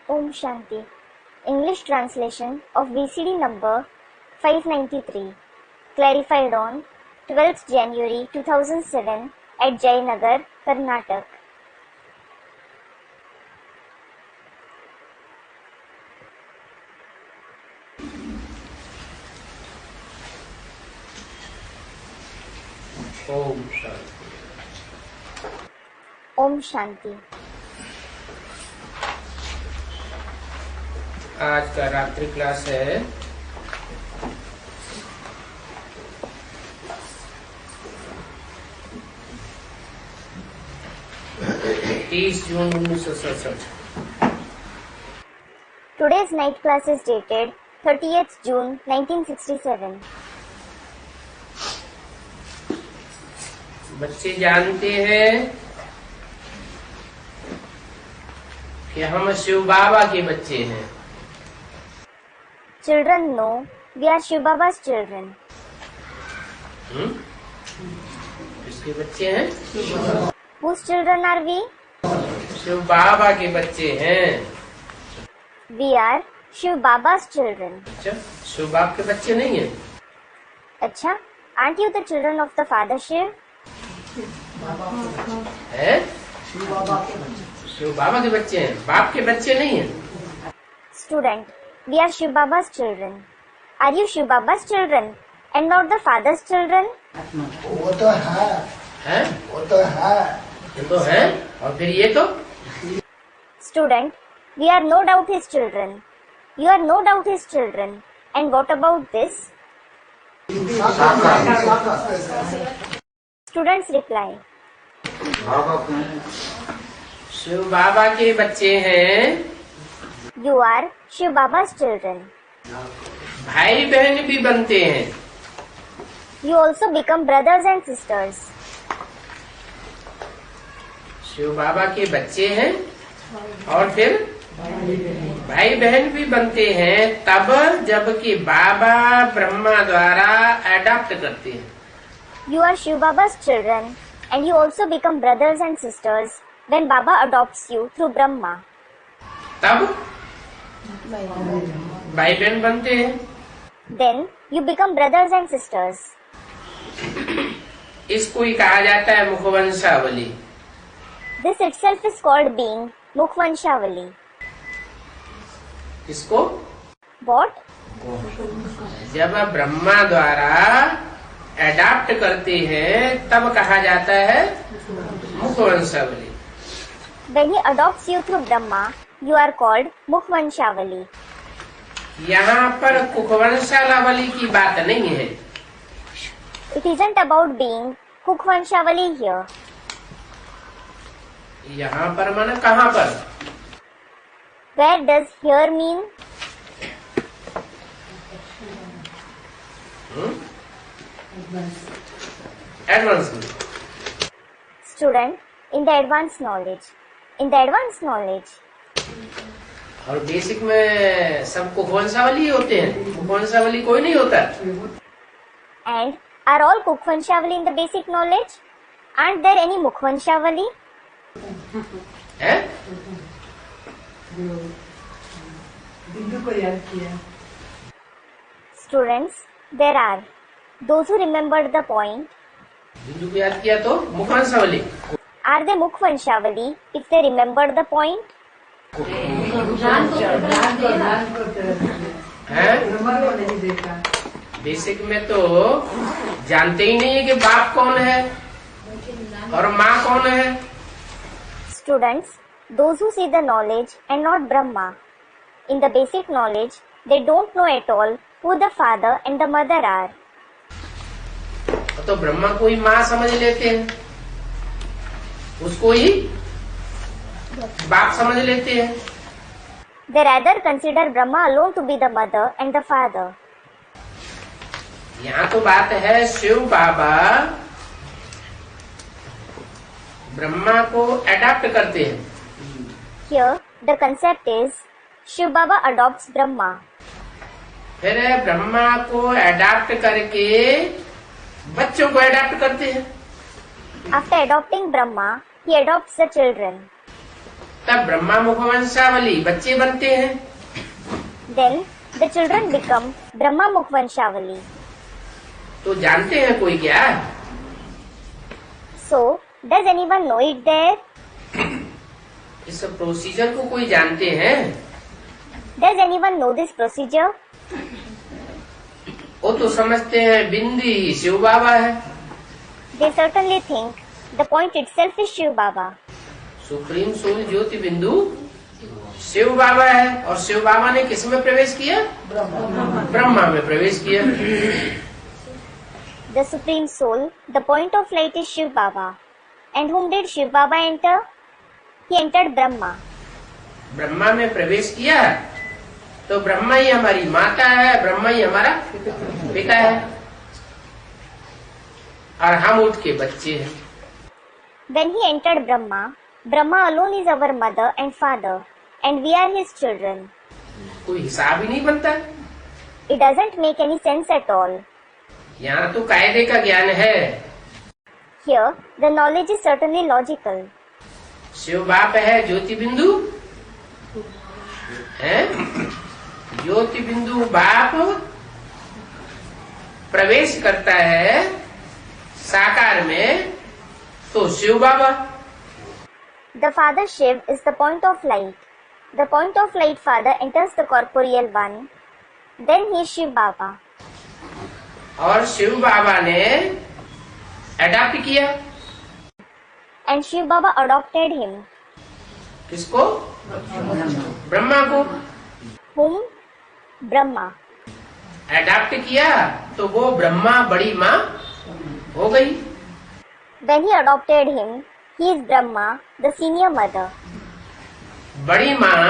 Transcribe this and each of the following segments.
Om Shanti. English translation of VCD number 593, clarified on 12th January 2007 at Jayanagar, Karnataka. Om Shanti. Om Shanti. आज का रात्रि class है 30 जून 1967। Today's night class is dated 30th June 1967. बच्चे जानते हैं कि हम शिव बाबा के बच्चे हैं। Children know we are Shiv Baba's children. किसके बच्चे हैं? Whose children are we? Shiv बाबा के बच्चे हैं। We are Shiv Baba's children. अच्छा, शिव बाबा के बच्चे नहीं हैं? Acha, aren't you the children of the Father Shiv? हैं? शिव बाबा के बच्चे हैं, बाप के बच्चे नहीं हैं। Student, we are Shiv Baba's children. Are you Shiv Baba's children and not the Father's children? वो तो है, हैं? वो तो है। ये तो है, और फिर ये तो? Student, we are no doubt his children. You are no doubt his children. And what about this? Students reply. Shiv बाबा के बच्चे हैं। You are Shiv Baba's children. भाई बहन भी बनते हैं। You also become brothers and sisters. Shiv बाबा के बच्चे हैं और फिर भाई बहन भी बनते हैं तब जबकि बाबा ब्रह्मा द्वारा अडॉप्ट करते हैं। You are Shiv Baba's children and you also become brothers and sisters when Baba adopts you through Brahma. तब भाई बहन बनते हैं। Then you become brothers and sisters. इसको ही कहा जाता है मुखवंशावली। This itself is called being Mukhvanshavali. इसको What? जब ब्रह्मा द्वारा अडॉप्ट करते हैं तब कहा जाता है मुखवंशावली। When he adopts you through Brahma, you are called Mukhvanshavali. यहाँ पर कुखवंशावली की बात नहीं है। It isn't about being Mukhvanshavali here. यहाँ पर माने कहाँ पर? Where does here mean? Advance में। Student, in the advanced knowledge. In the advanced knowledge. और बेसिक में सब कुखवंशावली होते हैं, कुखवंशावली कोई नहीं होता। And are all Mukhvanshavali in the basic knowledge? Aren't there any Mukhvanshavali? है? Students, there are. Those who remembered the point, बिंदु को याद किया तो मुखवंशावली। are they Mukhvanshavali if they remembered the point? है? बेसिक में तो जानते ही नहीं है कि बाप कौन है और माँ कौन है। Students, those who see the knowledge and not Brahma. In the basic knowledge, they don't know at all who the father and the mother are. तो ब्रह्मा को ही माँ समझ लेते हैं, उसको ही बाप समझ लेते हैं। They rather consider Brahma alone to be the mother and the father. यहाँ तो बात है शिव बाबा ब्रह्मा को अडॉप्ट करते हैं। Here, the concept is Shiv Baba adopts Brahma. फिर ब्रह्मा को अडॉप्ट करके बच्चों को अडॉप्ट करते हैं। After adopting Brahma, he adopts the children. तब ब्रह्मा मुखवंशावली बच्चे बनते हैं। Then the children become Brahma Mukhvanshawali. तो जानते हैं कोई क्या? So, does anyone know it there? इस प्रोसीजर को कोई जानते हैं? Does anyone know this procedure? वो तो समझते हैं बिंदी शिव बाबा है। They certainly think the point itself is Shiv Baba. Supreme soul ज्योति बिंदु शिव बाबा है, और शिव बाबा ने किस में प्रवेश किया? ब्रह्मा में प्रवेश किया। The Supreme Soul, the point of light is Shiv Baba. And whom did Shiv Baba enter? He entered Brahma. Brahma में प्रवेश किया तो ब्रह्मा ही हमारी माता है, ब्रह्मा ही हमारा पिता है, और हम उसके बच्चे हैं। When he entered Brahma, Brahma alone is our mother and father, and we are his children. कोई हिसाब ही नहीं बनता। It doesn't make any sense at all. यहाँ तो कायदे का ज्ञान है। Here, the knowledge is certainly logical. Shiv बाप है, ज्योति बिंदु है, ज्योति बिंदु बाप प्रवेश करता है साकार में, तो शिव बाबा। The Father Shiv is the point of light. The point of light Father enters the corporeal one. Then he is Shiv Baba. और शिव बाबा ने अडॉप्ट किया। And Shiv Baba adopted him. किसको? ब्रह्मा को। Whom? Brahma. अडॉप्ट किया तो वो ब्रह्मा बड़ी माँ हो गई। When he adopted him, he is Brahma, the senior mother. बड़ी माँ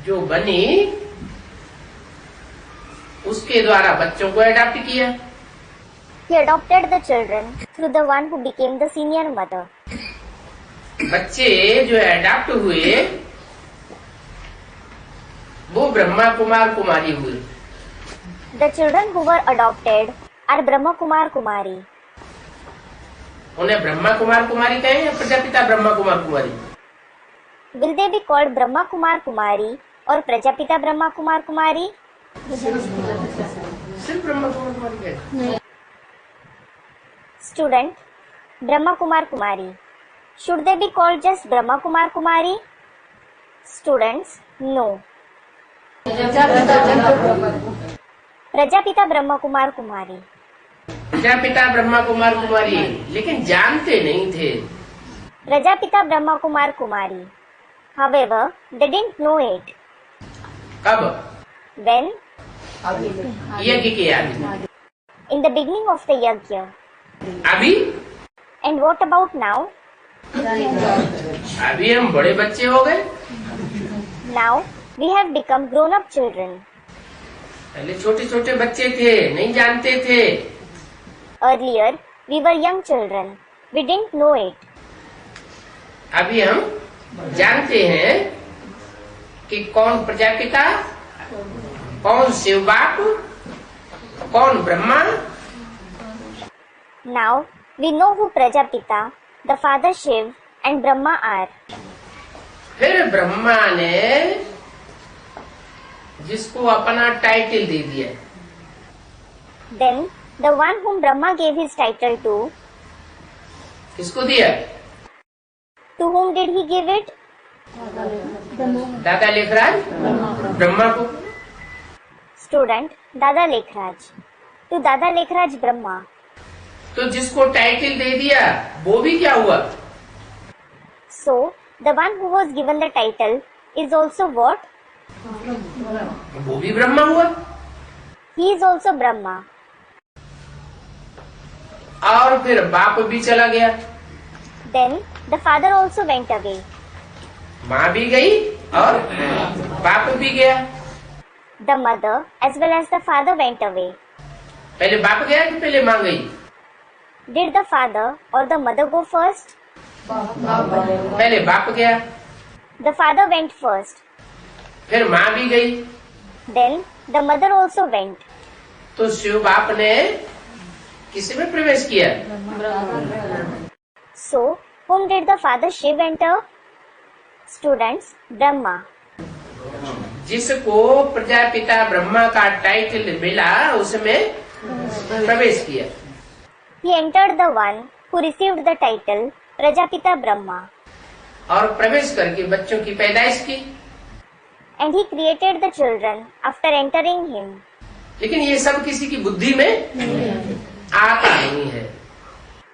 जो बनी उसके द्वारा बच्चों को अडॉप्ट किया। He adopted the children through the one who became the senior mother. बच्चे जो अडॉप्ट हुए वो ब्रह्मा कुमार कुमारी हुए। The children who were adopted are Brahma Kumar Kumari. उन्हें ब्रह्मा कुमार कुमारी कहें या प्रजापिता ब्रह्मा कुमार कुमारी? Will they be called Brahma Kumar Kumari or Prajapita Brahma Kumar Kumari? सिर्फ ब्रह्मा कुमार कुमारी कहें। Student, Brahma Kumar Kumari. Should they be called just Brahma Kumar Kumari? Students, no. Prajapita Brahma Kumar Kumari. Prajapita Brahma Kumar कुमारी, लेकिन जानते नहीं थे। Prajapita Brahma Kumar Kumari. However, they didn't know it. कब? When? यज्ञ के आदि। In the beginning of the Yajna. अभी? And what about now? अभी हम बड़े बच्चे हो गए। Now, we have become grown-up children. पहले छोटे छोटे बच्चे थे, नहीं जानते थे। Earlier, we were young children. We didn't know it. अभी हम जानते हैं कि कौन प्रजापिता, कौन शिव बाप, कौन Brahma. Now, we know who Prajapita, the father Shiv and Brahma are. फिर ब्रह्मा ने जिसको अपना टाइटल दे दिया, Then, the one whom Brahma gave his title किसको दिया? to whom did he give it? दादा लेखराज ब्रह्मा को। Student, Dada Lekhraj. To Dada Lekhraj Brahma. तो जिसको टाइटल दे दिया वो भी क्या हुआ? So, the one who was given the title is also what? वो भी ब्रह्मा हुआ। He is also Brahma. और फिर बाप भी चला गया। Then, the father also went away. माँ भी गई और बाप भी गया। The mother as well as the father went away. पहले बाप गया कि पहले माँ गई? Did the father or the mother go first? पहले बाप गया, The father went first. फिर माँ भी गई। Then, the mother also went. तो शिव बाप ने किसी में प्रवेश किया? So, Whom did the father Shiv enter? Students, Brahma. जिसको प्रजापिता ब्रह्मा का टाइटल मिला उसमें प्रवेश किया। He entered the one who received the title Prajapita Brahma. और प्रवेश करके बच्चों की पैदाइश की। And he created the children after entering him. लेकिन ये सब किसी की बुद्धि में आता नहीं है।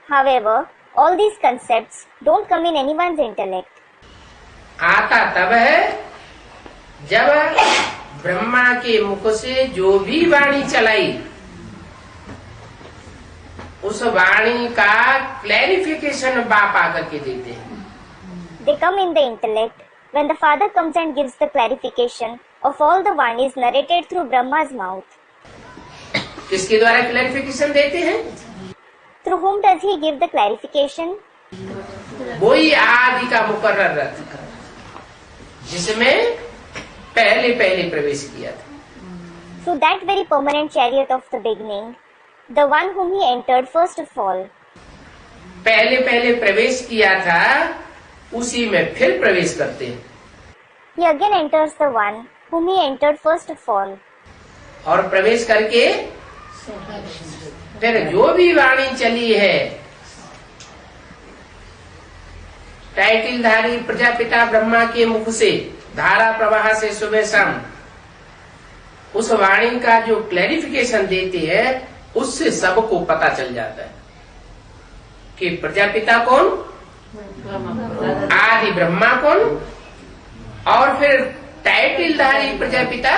However, all these concepts don't come in anyone's intellect. आता तब है जब ब्रह्मा के मुख से जो भी वाणी चलाई उस वाणी का क्लैरिफिकेशन बाप आकर के देते हैं। They come in the intellect when the father comes and gives the clarification of all the vanis narrated through Brahma's mouth. किसके द्वारा क्लैरिफिकेशन देते हैं? Through whom does he give the clarification? वही आदि का मुकर्रर रथ जिसमें पहले प्रवेश किया था। Through that very permanent chariot of the beginning, the one whom he entered first of all. पहले प्रवेश किया था उसी में फिर प्रवेश करते हैं। He again enters the one whom he entered first of all. और प्रवेश करके फिर जो भी वाणी चली है टाइटिलधारी प्रजापिता ब्रह्मा के मुख से धारा प्रवाह से सुबह शाम उस वाणी का जो क्लैरिफिकेशन देते हैं उससे सबको पता चल जाता है कि प्रजापिता कौन, आदि ब्रह्मा कौन, और फिर टाइटिलधारी प्रजापिता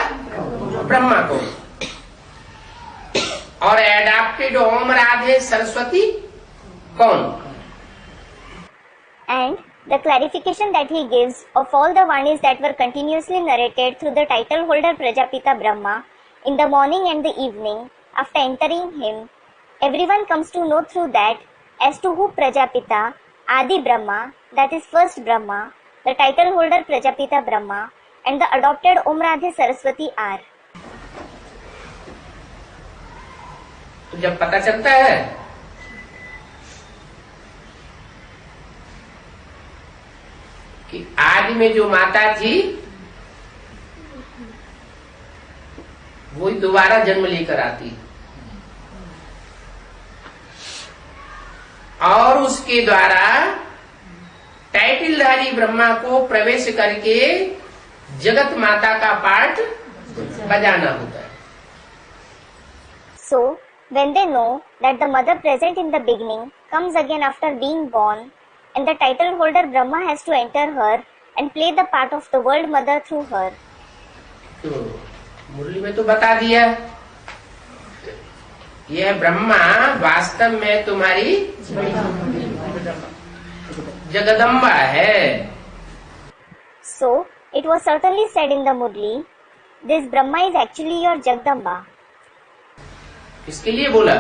ब्रह्मा कौन, और एडाप्टेड ओम राधे सरस्वती कौन। And the clarification that he gives of all the vanis that were continuously narrated through the title holder Prajapita Brahma in the morning and the evening after entering him, everyone comes to know through that as to who Prajapita, Adi Brahma, that is first Brahma, the title holder Prajapita Brahma, and the adopted Om Radhe Saraswati are. तो जब पता चलता है कि आदि में जो माता थी वही दोबारा जन्म लेकर आती और उसके द्वारा टाइटिलधारी ब्रह्मा को प्रवेश करके जगत माता का पाठ बजाना होता है। So, when they know that the mother present in the beginning comes again after being born, and the title holder Brahma has to enter her and play the part of the world mother through her. तो मुरली में तो बता दिया यह ब्रह्मा वास्तव में तुम्हारी जगदम्बा है। So, it was certainly said in the Murli, this Brahma is actually your Jagdamba. किसके लिए बोला?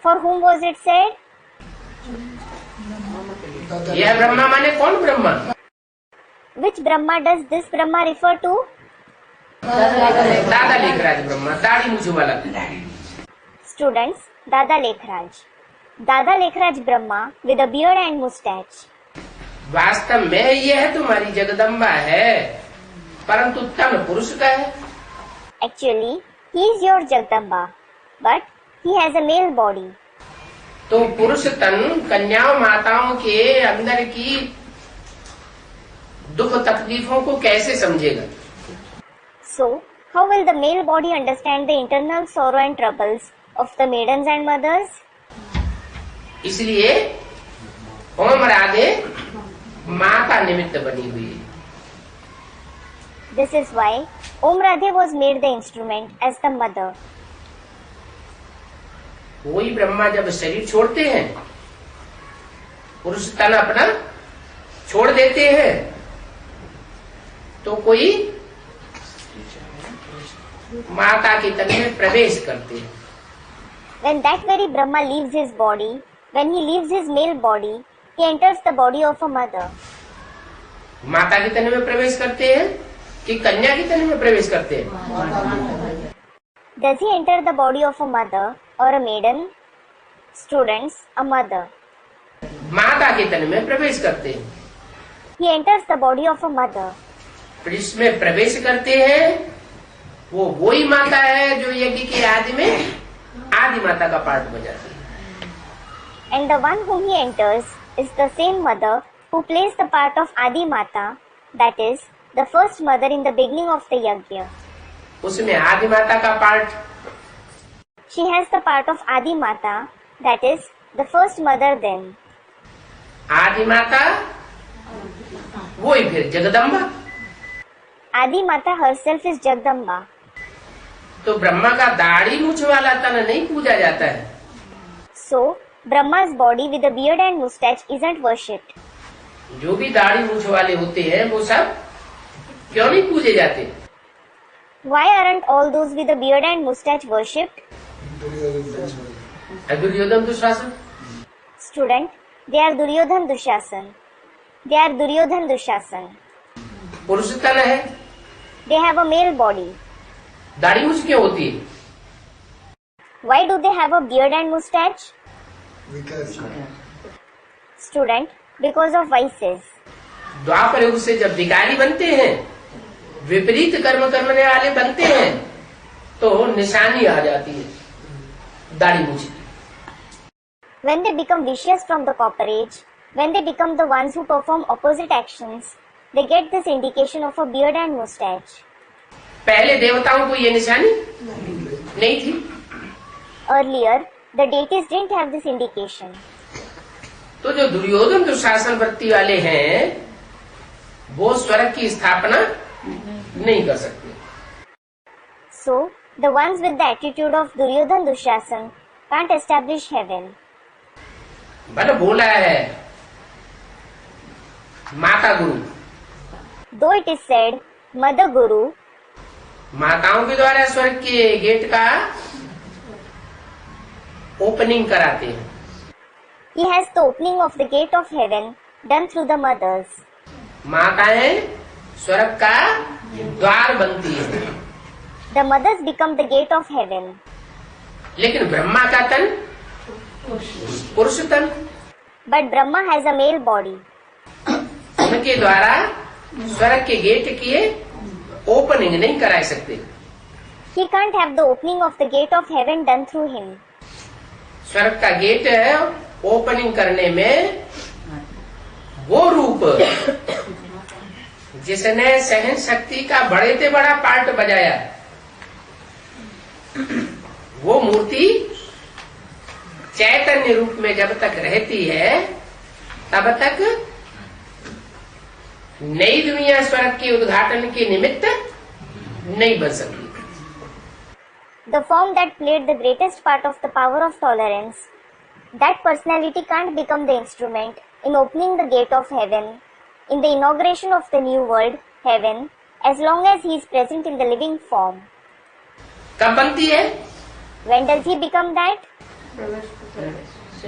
For whom was it said? यह ब्रह्मा माने कौन Brahma? Which Brahma does this Brahma refer to? दादा लेखराज ब्रह्मा, दाढ़ी मूछ वाला। Students, Dada Lekhraj. Dada Lekhraj Brahma with a beard and moustache. वास्तव में यह तुम्हारी जगदम्बा है परंतु तन पुरुष का है। Actually, he is your Jagdamba, but he has a male body. तो पुरुष तन कन्याओं माताओं के अंदर की दुख तकलीफों को कैसे समझेगा? So, how will the male body understand the internal sorrow and troubles of the maidens and mothers? इसलिए ओम राधे माता निमित्त बनी हुई है। This is why Om Radhe was made the instrument as the mother. वही ब्रह्मा जब शरीर छोड़ते हैं पुरुष तन अपना छोड़ देते हैं तो कोई माता के तन में प्रवेश करते हैं। When that very Brahma leaves his body, when he leaves his male body, he enters the body of a mother. माता के तन में प्रवेश करते हैं कि कन्या के तन में प्रवेश करते हैं? Does he enter the body of a mother or a maiden? Students, a mother. माता के तन में प्रवेश करते हैं। He enters the body of a mother. फिर इसमें प्रवेश करते हैं, वो वही माता है जो यज्ञ के आदि में आदि माता का पार्ट बजाती है। And the one whom he enters is the same mother who plays the part of Adi Mata, that is, the first mother in the beginning of the yajna. उसमें आदि माता का part, She has the part of Adi Mata, that is, the first mother then. आदि माता वही फिर Jagdamba. Adi Mata herself is Jagdamba. तो ब्रह्मा का दाढ़ी मूछ वाला तन नहीं पूजा जाता है। So, Brahma's body with the beard and moustache isn't worshipped. जो भी दाढ़ी मूछ वाले होते हैं वो सब क्यों नहीं पूजे जाते? Why aren't all those with the beard and moustache worshipped? Duryodhan Dushasan, Student, they are Duryodhan Dushasan. They are Duryodhan Dushasan. पुरुष तन है, They have a male body. दाढ़ी मूछ क्यों होती है? Why do they have a beard and moustache? Because Student, because of vices. द्वापर युग से जब भिखारी बनते हैं, विपरीत कर्म करने वाले बनते हैं, तो निशानी आ जाती है दाढ़ी मूछ की। When they become vicious from the copperage, when they become the ones who perform opposite actions, they get this indication of a beard and moustache. पहले देवताओं को ये निशानी नहीं थी, Earlier, the deities didn't have this indication. तो जो दुर्योधन दुशासन वृत्ति वाले हैं वो स्वर्ग की स्थापना नहीं कर सकते। So, the ones with the attitude of Duryodhan Dushasan can't establish heaven. भले बोला है माता गुरु, Though it is said, Mother Guru, माताओं के द्वारा स्वर्ग के गेट का ओपनिंग कराते हैं। he has the opening of the gate of heaven done through the mothers. माताएं स्वर्ग का द्वार बनती है, The mothers become the gate of heaven. लेकिन ब्रह्मा का तन पुरुष तन, But Brahma has a male body. उनके द्वारा स्वर्ग के गेट की ओपनिंग नहीं करा सकते। He can't have the opening of the gate of heaven done through him. स्वर्ग का गेट ओपनिंग करने में वो रूप जिसने सहन शक्ति का बड़े से बड़ा पार्ट बजाया, वो मूर्ति चैतन्य रूप में जब तक रहती है तब तक नई दुनिया स्वर्ग के उद्घाटन के निमित्त नहीं बन सकती। The form that played the greatest part of the power of tolerance, that personality can't become the instrument in opening the gate of heaven, in the inauguration of the new world, heaven, as long as he is present in the living form. कब बनती है? When does he become that?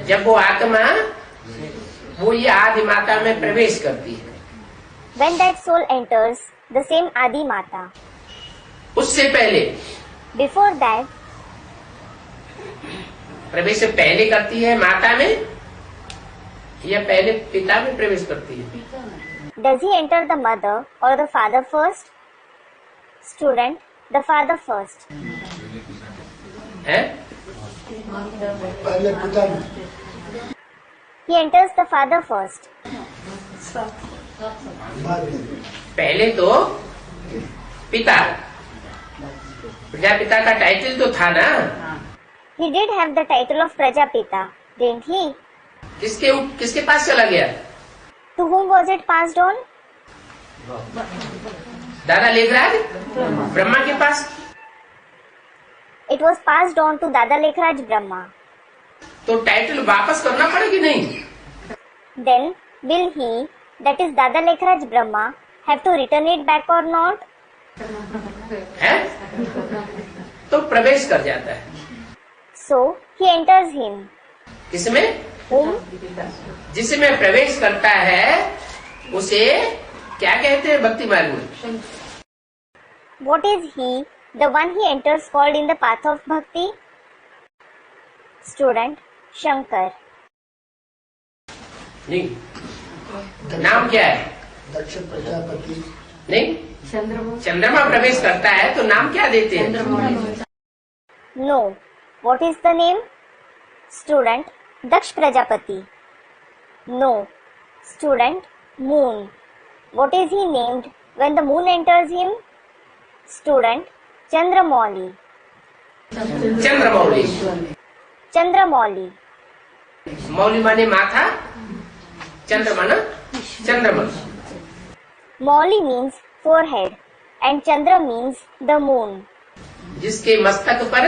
जब वो आत्मा वो ये आदि माता में प्रवेश करती है। When that soul enters the same Adi Mata. उससे पहले Before that, प्रवेश पहले करती है माता में या पहले पिता में प्रवेश करती है? does he enter the mother or the father first? Student, the father first. है? पहले पिता में, He enters the father first. बाद में पहले तो पिता, प्रजापिता का टाइटल तो था ना? He did have the title of Prajapita, didn't he? किसके पास चला गया? To whom was it passed on? दादा लेखराज ब्रह्मा के पास। It was passed on to Dada Lekhraj Brahma. तो टाइटल वापस करना पड़ेगी नहीं? Then, will he, that is Dada Lekhraj Brahma, have to return it back or not? है? तो प्रवेश कर जाता है। So, he enters him. किसमें? Whom? जिसमें प्रवेश करता है उसे क्या कहते हैं भक्ति मार्ग में? What is he, the one he enters called in the path of bhakti? Student, Shankar. नहीं, नाम क्या है? दक्ष प्रजापति। नहीं, चंद्रमा प्रवेश करता है तो नाम क्या देते हैं? No. What is the name? Student, Daksh Prajapati. No. Student, Moon. What is he named when the moon enters him? Student, Chandramauli. Chandramouli. Chandramauli. मौली माने माथा, चंद्र माना चंद्रमा। Mauli means forehead and Chandra means the moon. जिसके मस्तक पर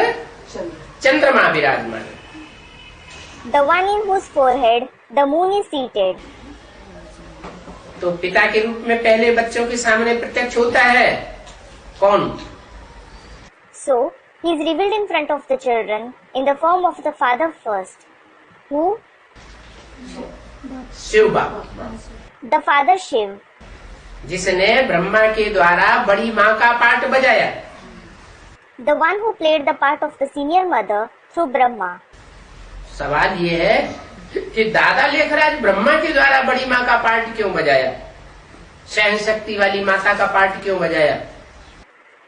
चंद्रमा विराजमान है। The one in whose forehead the moon is seated. तो पिता के रूप में पहले बच्चों के सामने प्रत्यक्ष होता है कौन? So, he is revealed in front of the children in the form of the father first. Who? Shiv Baba, The father Shiv. जिसने ब्रह्मा के द्वारा बड़ी माँ का पार्ट बजाया। The one who played the part of the senior mother through Brahma. सवाल ये है कि दादा लेखराज ब्रह्मा के द्वारा बड़ी माँ का पार्ट क्यों बजाया? सहन शक्ति वाली माता का पार्ट क्यों बजाया?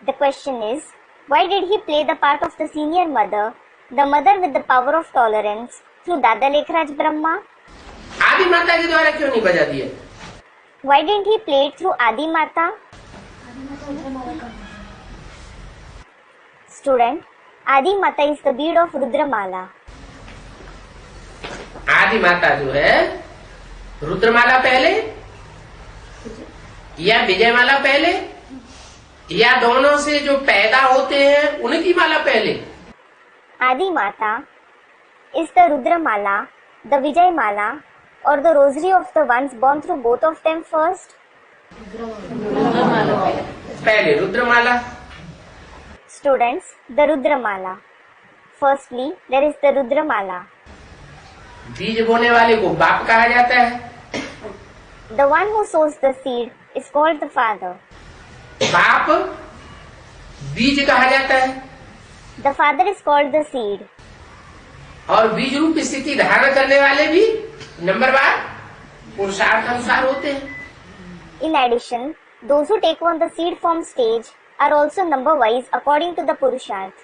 The question is, why did he play the part of the senior mother, the mother with the power of tolerance, through Dada Lekhraj Brahma? आदि माता के द्वारा क्यों नहीं बजा दिया? Why didn't he play it through Adi Mata? Student, Adi Mata is the bead of Rudramala. आदि माता जो है रुद्रमाला पहले या विजयमाला पहले या दोनों से जो पैदा होते हैं उनकी माला पहले? Adi Mata is the Rudramala, the Vijay Mala, or the rosary of the ones born through both of them first? पहले रुद्रमाला। Students, the Rudramala. Firstly, there is the Rudramala. बीज बोने वाले को बाप कहा जाता है। The one who sows the seed is called the father. बाप बीज कहा जाता है The father is called the seed. और बीज रूप स्थिति धारण करने वाले भी नंबरवार पुरुषार्थ अनुसार होते हैं। In addition, those who take on the seed form stage are also number wise according to the Purusharth.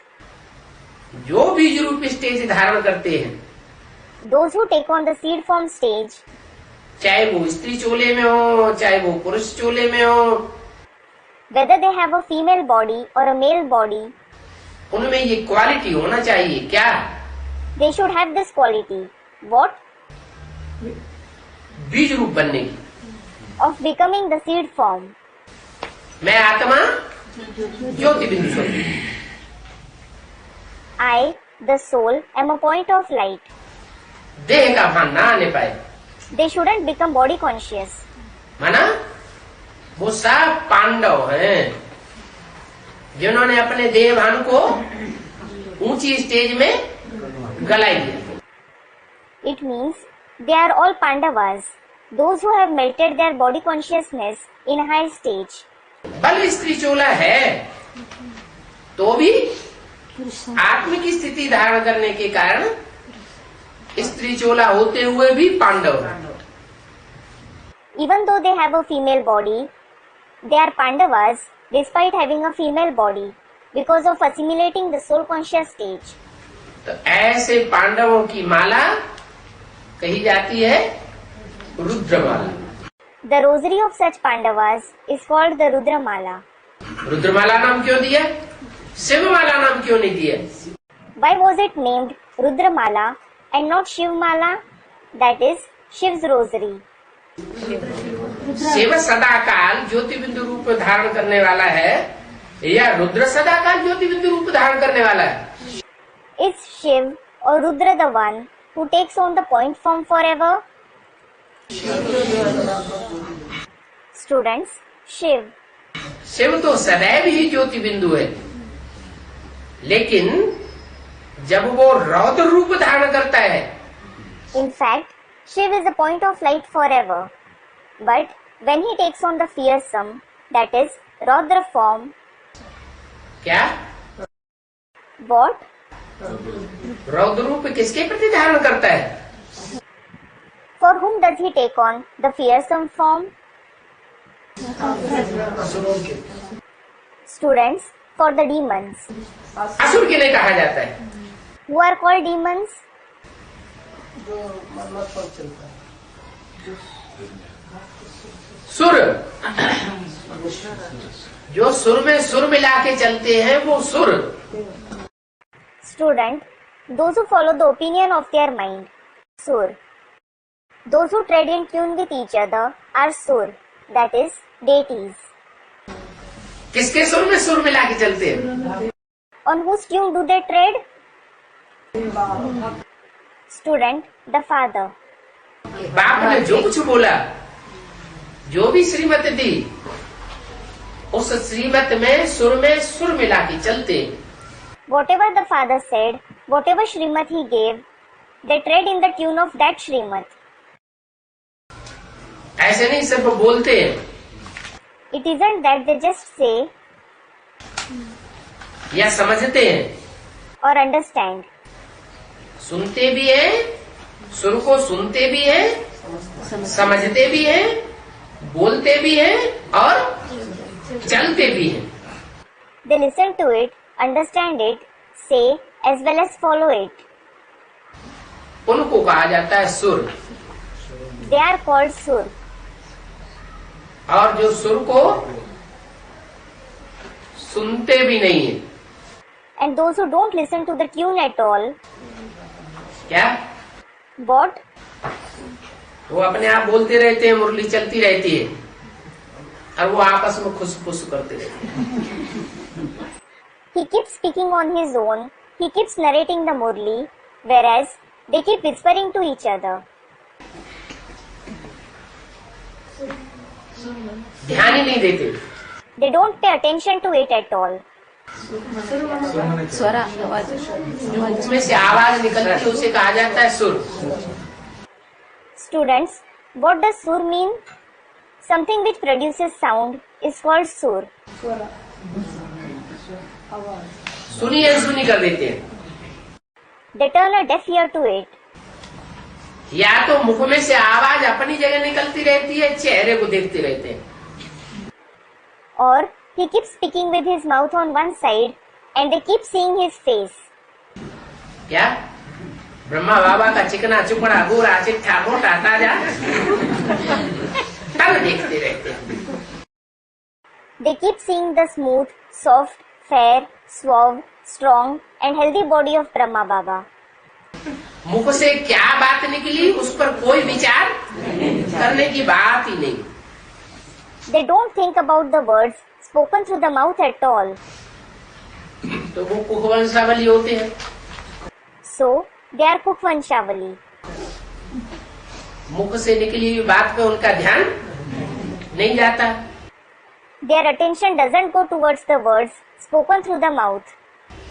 जो बीज रूप स्टेज धारण करते हैं, Those who take on the seed form stage, चाहे वो स्त्री चोले में हो चाहे वो पुरुष चोले में हो, whether they have a female body or a male body, उनमें ये क्वालिटी होना चाहिए क्या? they should have this quality. What? बीज रूप बनने की। Of becoming the seed form. मैं आत्मा ज्योति बिंदु स्वरूप, I, the soul, am a point of light. देह का भान ना आने पाए। They shouldn't become body conscious. माना वो सब पांडव हैं जिन्होंने अपने देह भान को ऊंची स्टेज में गलाई दिया। It means they are all Pandavas, those who have melted their body consciousness in a high stage. बल स्त्री चोला है तो भी आत्मिक स्थिति धारण करने के कारण स्त्री चोला होते हुए भी पांडव हैं। Even though they have a female body, they are Pandavas despite having a female body because of assimilating the soul conscious stage. तो ऐसे पांडवों की माला कही जाती है रुद्रमाला। The rosary of such Pandavas is called the Rudramala. रुद्रमाला नाम क्यों दिया? शिवमाला नाम क्यों नहीं दिया? Why was it named Rudramala and not Shivmala? That is Shiv's rosary. Shiv सदाकाल ज्योति बिंदु रूप धारण करने वाला है या रुद्र सदाकाल ज्योति बिंदु रूप धारण करने वाला है? Is Shiv or Rudra the one who takes on the point form forever? Students, Shiv. Shiv तो सदैव ही ज्योति बिंदु है, लेकिन जब वो रौद्र रूप धारण करता है, In fact, Shiv is a point of light forever. But when he takes on the fearsome, that is, Raudra form, क्या what? रौद्र रूप किसके प्रति धारण करता है? For whom does he take on the fearsome form? असुरों के Students, for the demons. असुर के लिए कहा जाता है। Who are called demons? जो मन्नत पर चलता है, सुर, जो सुर में सुर मिला के चलते हैं वो सुर। Student, those who follow the opinion of their mind. Sur. Those who tread in tune with each other are sur, that is, deities. किसके सुर में सुर मिला के चलते हैं? On whose tune do they tread? Student, the father. बाप ने जो कुछ बोला, जो भी श्रीमत दी, उस श्रीमत में सुर मिला के चलते। Whatever the father said, whatever Shrimat he gave, they tread in the tune of that Shrimat. ऐसे नहीं सिर्फ बोलते हैं, It isn't that they just say या समझते हैं, or understand. सुनते भी हैं, सुर को सुनते भी हैं, समझते भी हैं, बोलते भी हैं और चलते भी हैं। They listen to it, understand it, say as well as follow it. उनको कहा जाता है सुर। They are called Sur. और जो सुर को सुनते भी नहीं है, And those who don't listen to the tune at all, क्या what? वो अपने आप बोलते रहते हैं, मुरली चलती रहती है और वो आपस में खुश करते रहते हैं। He keeps speaking on his own, he keeps narrating the Murli, whereas they keep whispering to each other. ध्यान ही नहीं देते। They don't pay attention to it at all. उसमें से आवाज निकलती है, उसे कहा जाता है सुर। Students, what does Sur mean? Something which produces sound is called Sur. सुनी अनसुनी कर देते हैं। They turn a deaf ear to it. या तो मुख में से आवाज अपनी जगह निकलती रहती है, चेहरे को देखते रहते हैं। Or he keeps speaking with his mouth on one side and they keep seeing his face. क्या ब्रह्मा बाबा का चिकना चुपड़ा गोरा चिट्ठा मोटा ताजा तब देखते रहते हैं। They keep seeing the smooth, soft, fair, suave, strong and healthy body of Brahma Baba. मुख से क्या बात निकली उस पर कोई विचार करने की बात ही नहीं। They don't think about the words spoken through the mouth at all. तो वो कुखवंशावली होते हैं। So, they are Kukhvanshavali. मुख से निकली हुई बात पे उनका ध्यान नहीं जाता। Their attention doesn't go towards the words spoken through the mouth.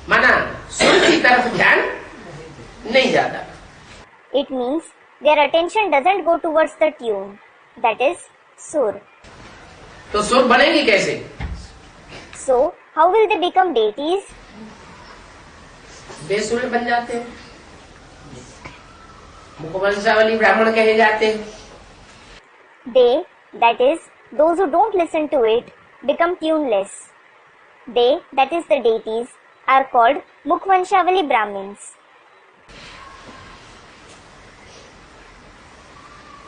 माना सुर की तरफ ध्यान नहीं जाता। It means their attention doesn't go towards the tune, that is, Sur. तो सुर बनेंगे कैसे? So, how will they become deities? बेसुर बन जाते हैं, मुखवंशावली ब्राह्मण कहे जाते हैं। They, that is, those who don't listen to it, become tuneless. They, that is the deities, are called Mukhvanshavali Brahmins.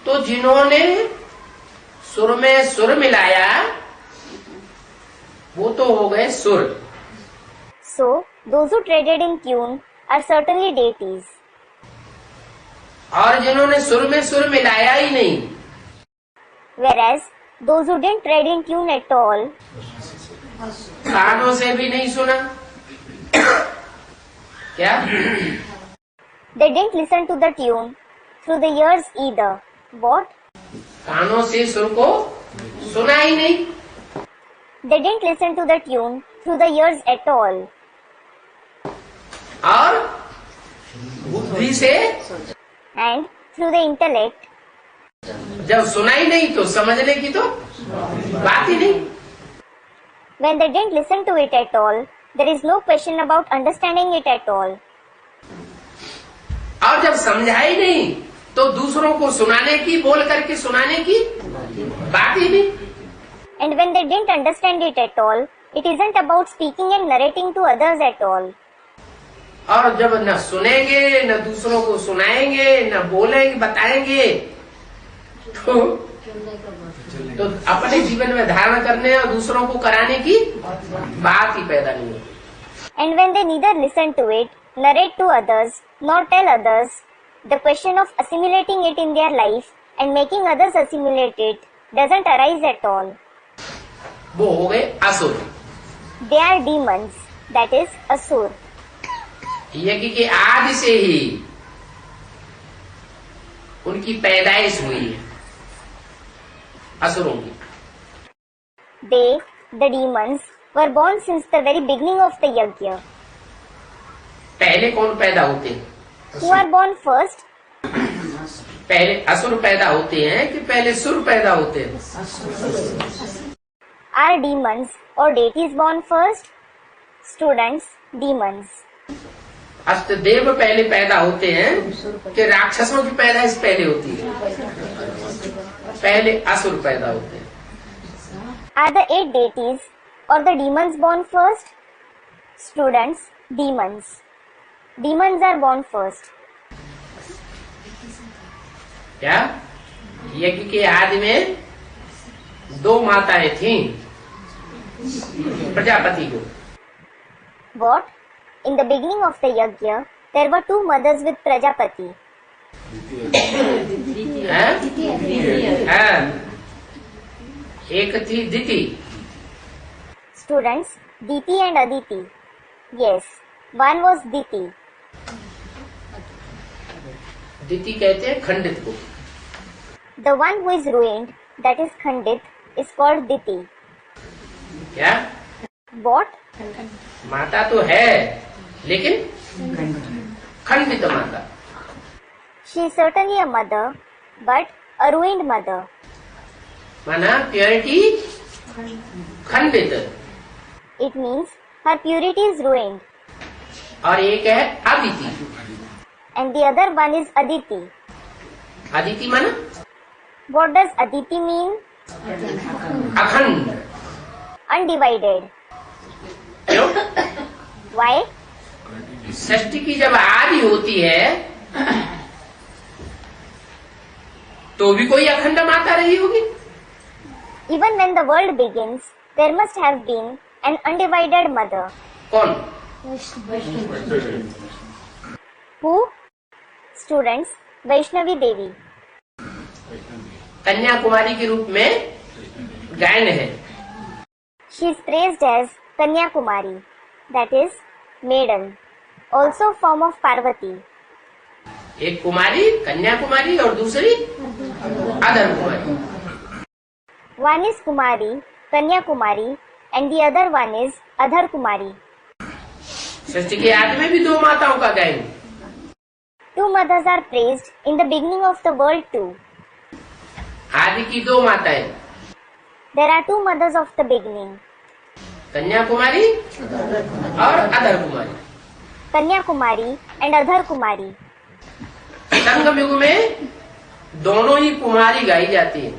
तो जिन्होंने सुर में सुर मिलाया वो तो हो गए सुर। So, those who traded in tune are certainly deities. और जिन्होंने सुर में सुर मिलाया ही नहीं, Whereas, those who didn't trade in tune at all, कानों से भी नहीं सुना, क्या they didn't listen to the tune through the ears either. What? कानों से सुर को सुना ही नहीं, They didn't listen to the tune through the ears at all. और बुद्धि से And through the intellect, जब सुना ही नहीं तो समझने की तो बात ही नहीं। when they didn't listen to it at all, there is no question about understanding it at all. और जब समझा ही नहीं तो दूसरों को सुनाने की, बोल करके सुनाने की बात ही नहीं। And when they didn't understand it at all, it isn't about speaking and narrating to others at all. और जब न सुनेंगे, न दूसरों को सुनाएंगे, न बोलेंगे, बताएंगे, तो अपने जीवन में धारण करने और दूसरों को कराने की बात ही पैदा नहीं होती। And when they neither listen to it, narrate to others, nor tell others, the question of assimilating it in their life and making others assimilate it doesn't arise at all. वो हो गए असुर। They are demons, that is, asur. यज्ञ के आदि से ही उनकी पैदाइश हुई है असुरों की। They, the demons, were born since the very beginning of the yajna. पहले कौन पैदा होते हैं? Who are born first? पहले असुर पैदा होते हैं कि पहले सुर पैदा होते हैं? Are demons or deities born first? Students, demons. अष्टदेव पहले पैदा होते हैं कि राक्षसों की पैदाइश पहले होती है? पहले असुर पैदा होते हैं। Are the 8 deities or the demons born first? Students, demons. Demons are born first. क्या यज्ञ के आदि में 2 माताएं थीं प्रजापति को? What? In the beginning of the yajna, there were 2 mothers with Prajapati. हाँ? एक थी दिति। Students, Diti and Aditi. Yes, one was Diti. दिति कहते हैं खंडित को। The one who is ruined, that is Khandit, is called Diti. क्या? What? माता तो है लेकिन खंडित माता। She is certainly a mother, but a ruined mother. माना प्योरिटी खंडित, It means her purity is ruined. और एक है Aditi. And the other one is Aditi. Aditi माना What does Aditi mean? अखंड। Undivided. क्यों? Why? सृष्टि की जब आदि होती है तो भी कोई अखंड माता रही होगी। Even when the world begins, there must have been an undivided mother. कौन? Who? Students, Vaishnavi Devi. Kanyakumari के रूप में गायन है। She is praised as Kanyakumari, that is, maiden, also form of Parvati. एक कुमारी कन्याकुमारी और दूसरी अधर कुमारी। One is Kumari, Kanyakumari, and the other one is Adhar Kumari. सृष्टि के आदि में भी 2 माताओं का गायन। 2 mothers are praised in the beginning of the world too. आदि की 2 माताएं, There are 2 mothers of the beginning, Kanyakumari और अधर कुमारी। Kanyakumari and Adhar Kumari. संगम युग में दोनों ही कुमारी गाई जाती है।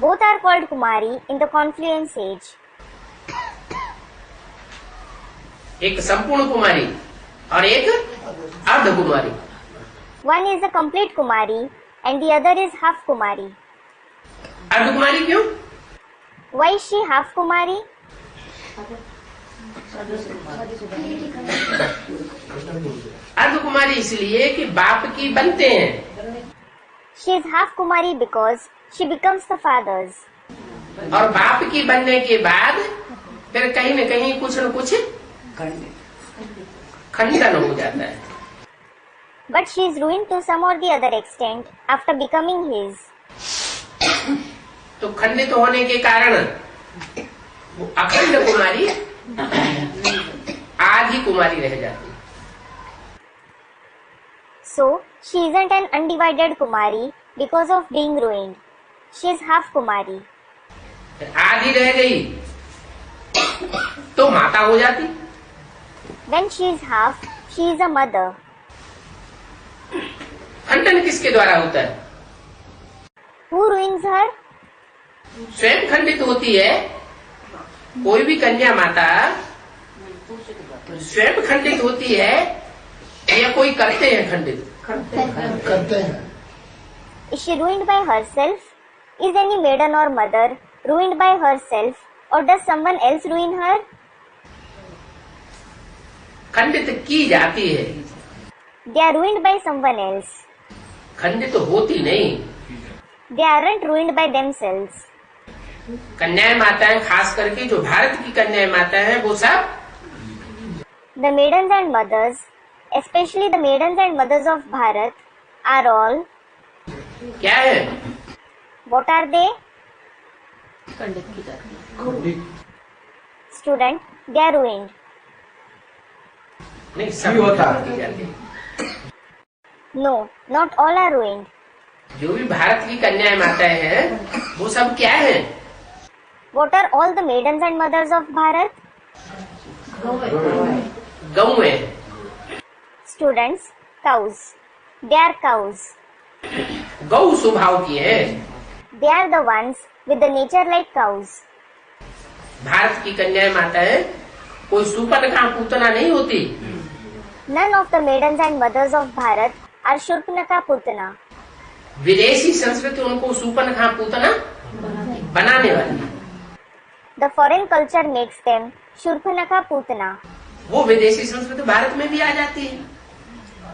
Both are called Kumari in the confluence age. एक संपूर्ण कुमारी और एक अर्ध कुमारी। One is a complete Kumari and the other is half Kumari. अर्ध कुमारी क्यों? Why is she half Kumari? अर्ध कुमारी इसलिए कि बाप की बनते हैं She is half Kumari because she becomes the father's. और बाप की बनने के बाद फिर कहीं न कहीं कुछ न कुछ खंडन हो जाता है। But she is ruined to some or the other extent after becoming his. तो खंडित होने के कारण वो अखंड कुमारी आधी कुमारी रह जाती है। So, she isn't an undivided Kumari because of being ruined. She is half Kumari. आधी रह गई तो माता हो जाती। When she is half, she is a mother. खंडन किसके द्वारा होता है? Who ruins her? स्वयं खंडित होती है। कोई भी कन्या माता स्वयं खंडित होती है या कोई करते हैं खंडित? करते हैं। Is she ruined by herself? Is any maiden or mother ruined by herself, or does someone else ruin her? खंडित की जाती है, They are ruined by someone else. खंडित होती नहीं। They aren't ruined by themselves. कन्याएं माताएं, खास करके जो भारत की कन्याएं माताएं हैं, वो सब The maidens and mothers, especially the maidens and mothers of Bharat, are all, क्या है? what are they? Student, they are ruined. नहीं, सब होता की जाती है। No, not all are ruined. जो भी भारत की कन्याएं माताएं हैं, वो सब क्या है? What are all the maidens and mothers of Bharat? गऊ है। Students, cows. They are cows. गौ स्वभाव की है। They are the ones with the nature like cows. Bharat की कन्याएं माताएं कोई सूर्पनखा पूतना नहीं होती। None of the maidens and mothers of Bharat are Shurpanakha Putana. विदेशी संस्कृति उनको सूर्पनखा पूतना बनाने वाली है। The foreign culture makes them Shurpanakha Putana. वो विदेशी संस्कृति भारत में भी आ जाती है।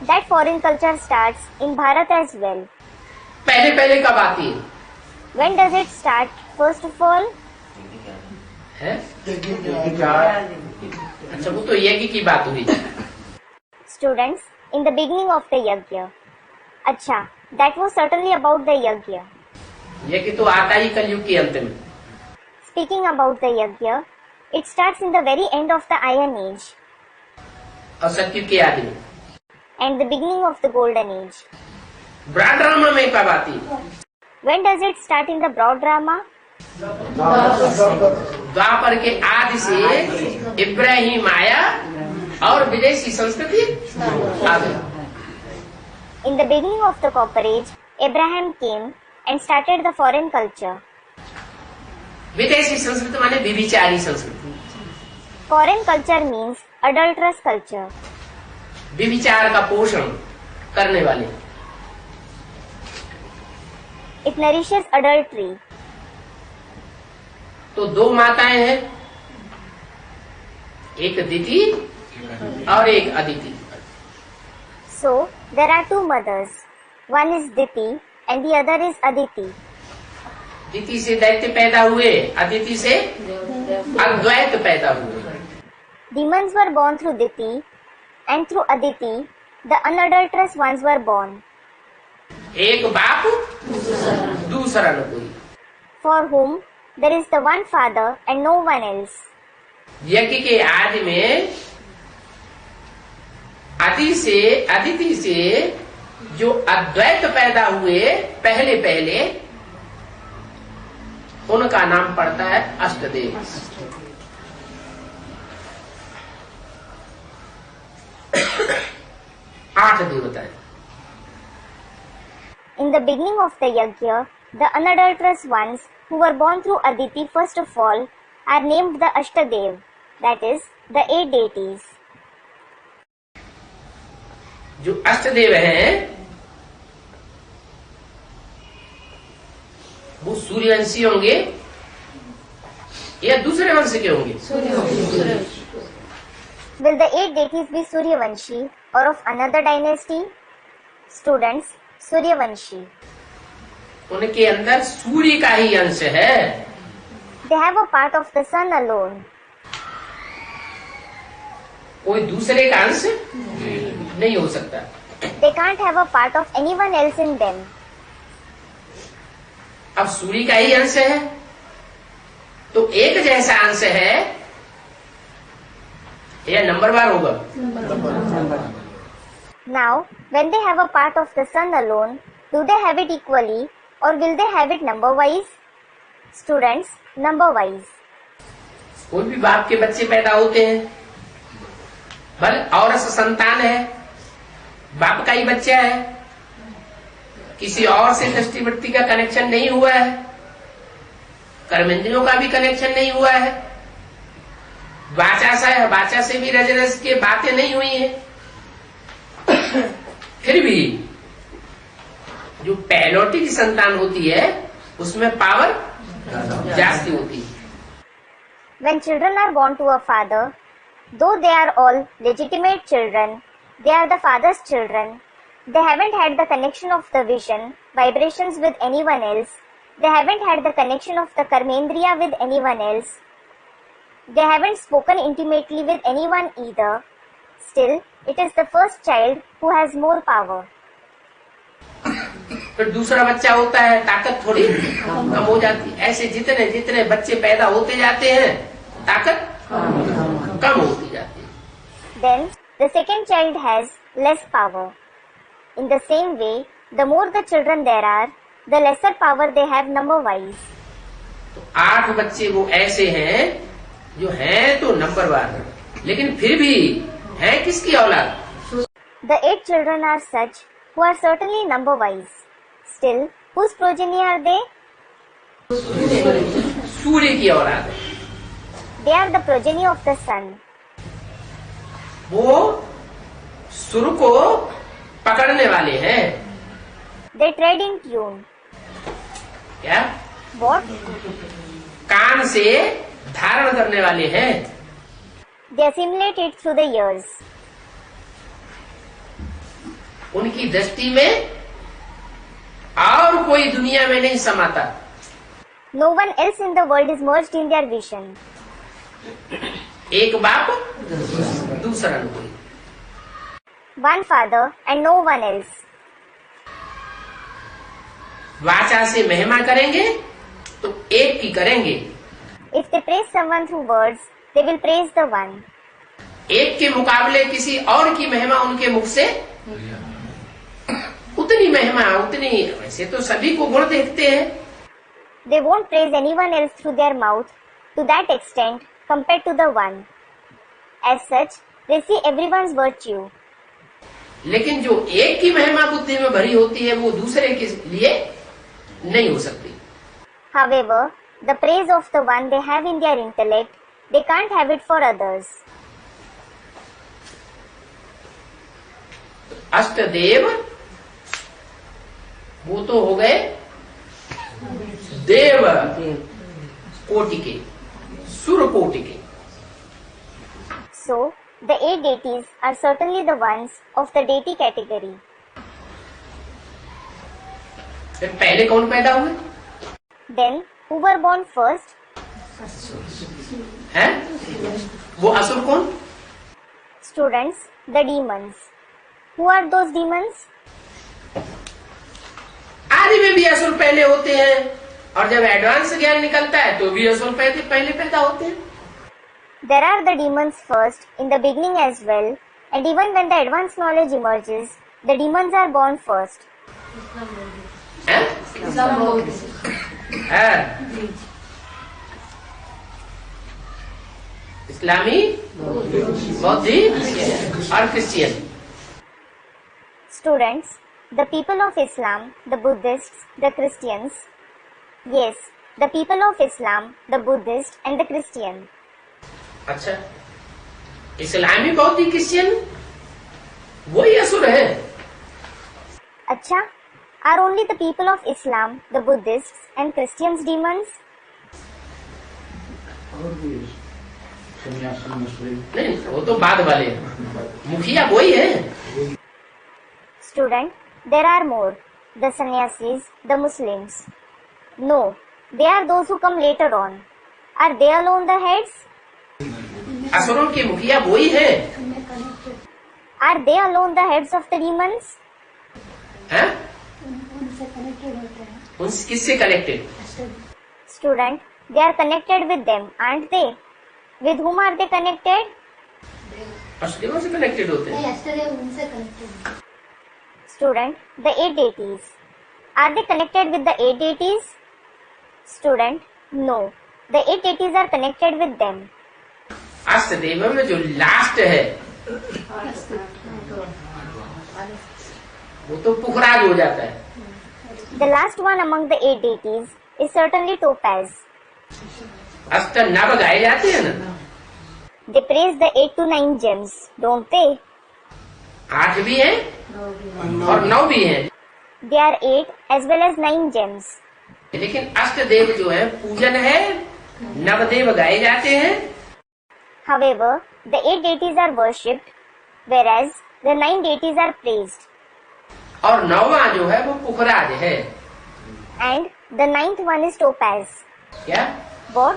That foreign culture starts in Bharat as well. पहले पहले कब आती है? When does it start? First of all, है? अच्छा, वो तो यज्ञ की बात हुई। students, in the beginning of the Yajna. Acha, that was certainly about the Yajna. यज्ञ तो आता ही कलयुग के अंत में। Speaking about the Yajna, it starts in the very end of the Iron Age और सतयुग के आदि में। and the beginning of the Golden Age. Broad drama में कब आती है? When does it start in the broad drama? द्वापर के आदि से इब्राहिम आया और विदेशी संस्कृति आ गई। In the beginning of the Copper Age, Abraham came and started the foreign culture. विदेशी संस्कृति माने विभिचारी संस्कृति। Foreign culture means adulterous culture. विभिचार का पोषण करने वाले। It nourishes adultery. तो दो माताएं हैं, एक दिति और एक Aditi. So, there are two mothers. One is Diti and the other is Aditi. दिति से दैत्य पैदा हुए, अदिति से अद्वैत पैदा हुए। Demons were born through Diti and through Aditi, the unadulterous ones were born. एक बाप दूसरा न कोई। For whom there is the one father and no one else. यज्ञ के आदि में अदिति से जो अद्वैत पैदा हुए पहले पहले, उनका नाम पड़ता है अष्टदेव। आठ देवता है। In the beginning of the Yajna, the unadulterous ones who were born through Aditi first of all are named the Ashtadev, that is, the 8 deities. जो अष्टदेव हैं वो सूर्यवंशी होंगे या दूसरे वंश के होंगे? Will the 8 deities be Suryavanshi or of another dynasty? Students, Suryavanshi. उनके अंदर सूर्य का ही अंश है। They have a part of the sun alone. कोई दूसरे का अंश नहीं हो सकता। They can't have a part of anyone else in them. अब सूर्य का ही अंश है तो एक जैसा अंश है या नंबरवार होगा? Now, when they have a part of the sun alone, do they have it equally or will they have it number-wise? Students, number-wise. कोई भी बाप के बच्चे पैदा होते हैं, भले औरस संतान है, बाप का ही बच्चा है, किसी और से दृष्टि वृत्ति का कनेक्शन नहीं हुआ है, कर्मेंद्रियों का भी कनेक्शन नहीं हुआ है, वाचा से भी रजरस की बातें नहीं हुई है, फिर भी जो पैलोटी की संतान होती है उसमें पावर जास्ती होती है। When children are born to a father, though they are all legitimate children, they are the father's children. They haven't had the connection of the vision, vibrations with anyone else. They haven't had the connection of the karmendriya with anyone else. They haven't spoken intimately with anyone either. Still, it is the first child who has more power. फिर दूसरा बच्चा होता है, ताकत थोड़ी कम हो जाती है। ऐसे जितने जितने बच्चे पैदा होते जाते हैं, ताकत कम होती जाती है। Then, the second child has less power. In the same way, the more the children there are, the lesser power they have number-wise. तो 8 बच्चे वो ऐसे हैं जो हैं तो नंबरवार, लेकिन फिर भी हैं किसकी औलाद? The 8 children are such who are certainly number-wise. Still, whose progeny are they? सूर्य की औलाद है। They are the progeny of the sun. वो सूर्य को पकड़ने वाले हैं। They tread in tune. क्या? What? कान से धारण करने वाले हैं। They assimilate it through the years. उनकी दृष्टि में और कोई दुनिया में नहीं समाता। No one else in the world is merged in their vision. एक बाप दूसरा कोई। One father and no one else. वाचा से महिमा करेंगे तो एक की करेंगे। If they praise someone through words, they will praise the one. एक के मुकाबले किसी और की महिमा उनके मुख से उतनी महिमा उतनी, वैसे तो सभी को गुण देखते हैं। They won't praise anyone else through their mouth to that extent compared to the one. As such, they see everyone's virtue. लेकिन जो एक की महिमा बुद्धि में भरी होती है वो दूसरे के लिए नहीं हो सकती। However, the praise of the one they have in their intellect, they can't have it for others. अष्टदेव वो तो हो गए देव कोटि के, सुर कोटि के। So, the 8 deities are certainly the ones of the deity category. फिर पहले कौन पैदा हुए? Then, who were born first? हैं? वो असुर कौन? Students, the demons. Who are those demons? आदि में भी असुर पहले होते हैं और जब एडवांस ज्ञान निकलता है तो भी असुर पहले पैदा होते हैं। There are the demons first in the beginning as well, and even when the advanced knowledge emerges, the demons are born first. हैं? हैं? इस्लामी, बौद्धिक और Christian. Students, the people of Islam, the Buddhists, the Christians. Yes, the people of Islam, the Buddhist and the Christian. अच्छा, इस्लामी बौद्धिक Christian वही असुर है। Acha, are only the people of Islam, the Buddhists and Christians demons? नहीं, वो तो बाद वाले हैं। मुखिया वही है। Student, there are more. The sannyasis, the Muslims. No, they are those who come later on. Are they alone the heads? असुरों के मुखिया वही है। Are they alone the heads of the demons? हैं? उनसे किससे connected? Student, they are connected with them, aren't they? With whom are they connected? अष्टदेवों से connected होते हैं। Student, the 8 deities. Are they connected with the 8 deities? Student, no. The 8 deities are connected with them. अष्टदेव में जो last है वो तो पुखराज हो जाता है। The last one among the 8 deities is certainly Topaz. अष्ट नव गाए जाते हैं ना, They praise the 8 to 9 gems, don't they? 8 भी हैं और 9 भी हैं, They are 8 as well as 9 gems. लेकिन अष्ट देव जो है पूजन है, नवदेव गाए जाते हैं, However, the 8 deities are worshipped, whereas the 9 deities are praised. और 9वां जो है वो पुखराज है। And the 9th one is Topaz. क्या What?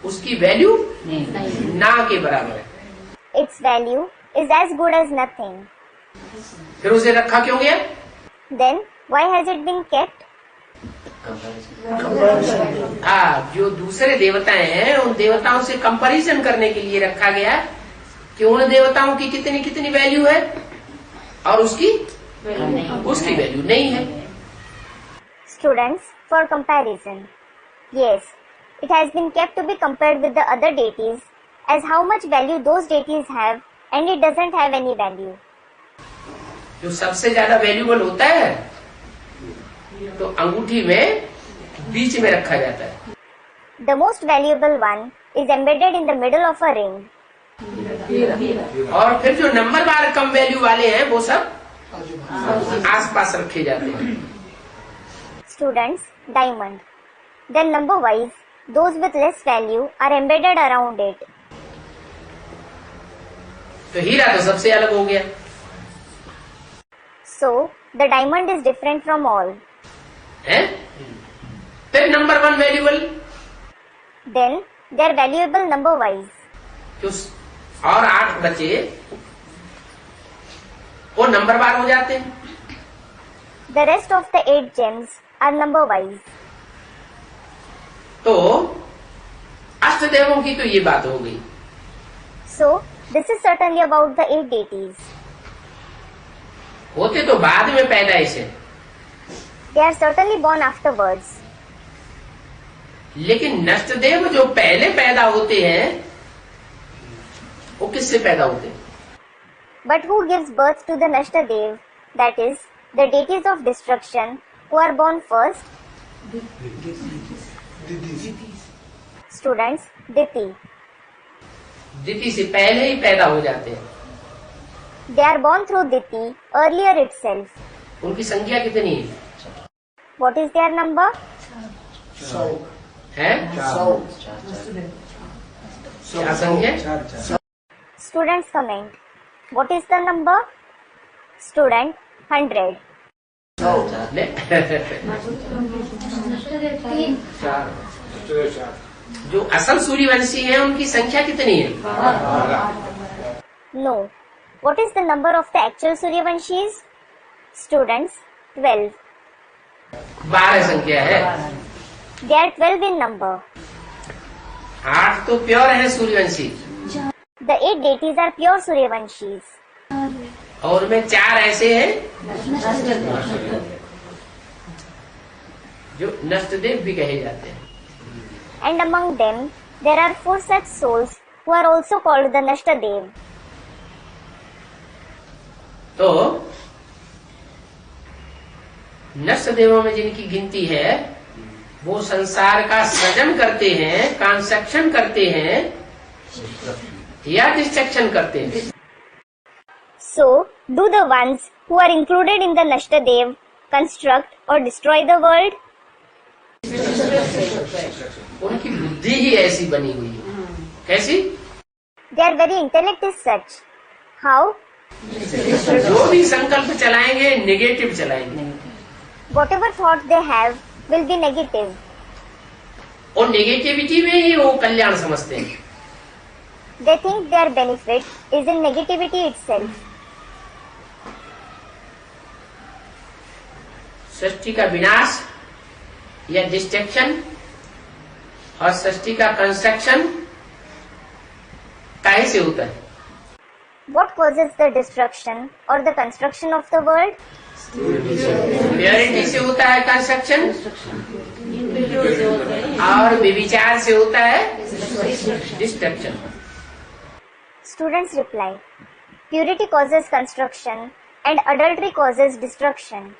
उसकी वैल्यू ना के बराबर है, Its value is as good as nothing. फिर उसे रखा क्यों गया? Then, why has it been kept? जो दूसरे देवताएं हैं उन देवताओं से कंपैरिजन करने के लिए रखा गया कि उन देवताओं की कितनी कितनी वैल्यू है और उसकी वैल्यू नहीं है। Students, for comparison. Yes, it has been kept to be compared with the other deities as how much value those deities have and it doesn't have any value. जो सबसे ज्यादा वैल्यूबल होता है तो अंगूठी में बीच में रखा जाता है, The most valuable one is embedded in the middle of a ring. और फिर जो नंबर बार कम वैल्यू वाले हैं वो सब आसपास रखे जाते हैं। Students, diamond. Then number wise, those with less value are embedded around it. तो हीरा तो सबसे अलग हो गया, So, the diamond is different from all. है? फिर number 1 valuable, Then, they are valuable number wise. जो और 8 बचे वो नंबर बार हो जाते हैं। The rest of the 8 gems are number wise. तो अष्टदेवों की तो ये बात हो गई। So, this is certainly about the 8 deities. होते तो बाद में पैदाइश है, They are certainly born afterwards. लेकिन नष्टदेव जो पहले पैदा होते हैं वो किससे पैदा होते हैं? But who gives birth to the Nashtadev, that is, the deities of destruction, who are born first? Students, Diti. दिति से पहले ही पैदा हो जाते हैं। They are born through Diti earlier itself. उनकी संख्या कितनी है? What is their number? है क्या संख्या? Students comment. What is the number? Student, 100. ले। जो असल सूर्यवंशी हैं उनकी संख्या कितनी है? No. What is the number of the actual Suryavanshis? Students, 12. 12 संख्या है। They are 12 in number. 8 तो प्योर है Suryavanshi The 8 deities are pure Suryavanshis. और में 4 ऐसे हैं जो नष्टदेव भी कहे जाते हैं। And among them, there are 4 such souls who are also called the Nashtadev. तो नष्टदेवों में जिनकी गिनती है वो संसार का सृजन करते हैं, कंस्ट्रक्शन करते हैं या डिस्ट्रक्शन करते हैं। So, do the ones who are included in the Nashtadev construct or destroy the world? उनकी बुद्धि ही ऐसी बनी हुई है। कैसी? Their very intellect is such. How? जो भी संकल्प चलाएंगे नेगेटिव चलाएंगे, Whatever thought they have will be negative. और नेगेटिविटी में ही वो कल्याण समझते हैं। They think their benefit is in negativity itself. सृष्टि का विनाश या डिस्ट्रक्शन और सृष्टि का कंस्ट्रक्शन कैसे होता है? What causes the destruction or the construction of the world? Purity से होता है कंस्ट्रक्शन और विविचार से होता है destruction. Students reply. Purity causes construction and adultery causes destruction.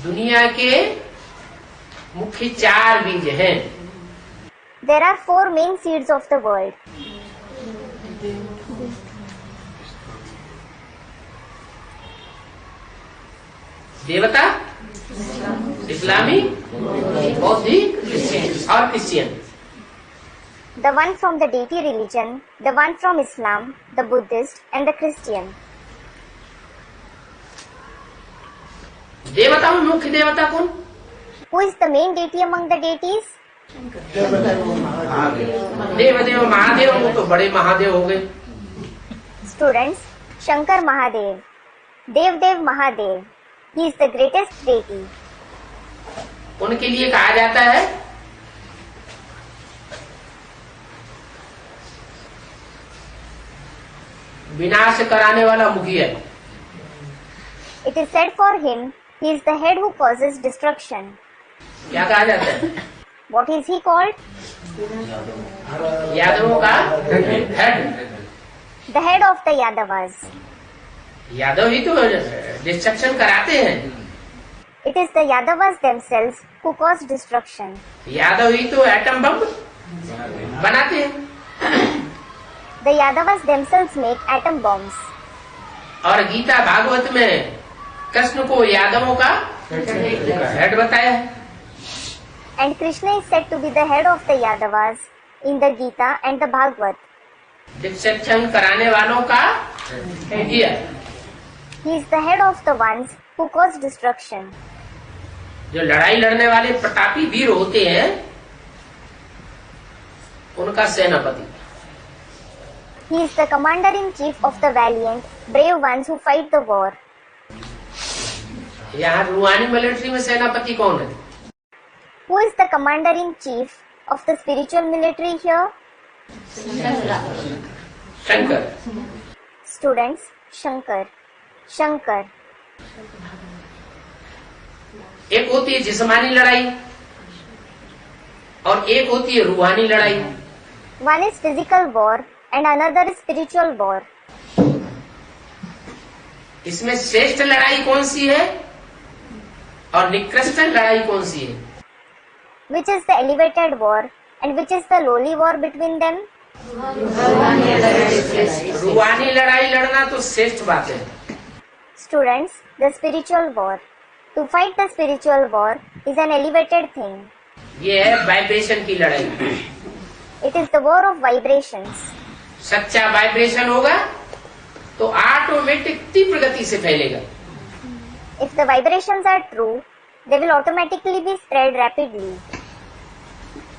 दुनिया के मुख्य 4 बीज हैं। There are 4 main seeds of the world. देवता, इस्लामी, बौद्धिक और Christian. The one from the deity religion, the one from Islam, the Buddhist and the Christian. देवताओं में मुख्य देवता कौन? Who is the main deity among the deities? देवदेव महादेव, वो तो बड़े महादेव हो गए। Students, Shankar Mahadev, Dev Mahadev. He is the greatest deity. उनके लिए कहा जाता है विनाश कराने वाला मुखिया। It is said for him, he is the head who causes destruction. क्या कहा जाता है? What is he called? यादवों का head. The head of the Yadavas. Yadav ही तो डिस्ट्रक्शन कराते हैं। It is the Yadavas themselves who cause destruction. Yadav ही तो एटम बम बनाते हैं। The Yadavas themselves make atom bombs. और गीता भागवत में कृष्ण को यादवों का हेड बताया है। And Krishna is said to be the head of the Yadavas in the Gita and the Bhagavad. Destruction कराने वालों का India. He is the head of the ones who cause destruction. जो लड़ाई लड़ने वाले प्रतापी वीर होते हैं उनका सेनापति। He is the commander-in-chief of the valiant, brave ones who fight the war. यहाँ रूहानी मिलिट्री में सेनापति कौन है? Who is the commander-in-chief of the spiritual military here? Shankar. Students, Shankar. Shankar. एक होती है जिस्मानी लड़ाई और एक होती है रूहानी लड़ाई। One is physical war and another is spiritual war. इसमें श्रेष्ठ लड़ाई कौन सी है और निकृष्ट लड़ाई कौन सी है? Which is the elevated war and which is the lowly war between them? रूहानी लड़ाई लड़ना तो श्रेष्ठ बात है। Students, the spiritual war. To fight the spiritual war is an elevated thing. ये है वाइब्रेशन की लड़ाई। It is the war of vibrations. सच्चा वाइब्रेशन होगा तो ऑटोमेटिक तीव्र गति से फैलेगा। If the vibrations are true, they will automatically be spread rapidly.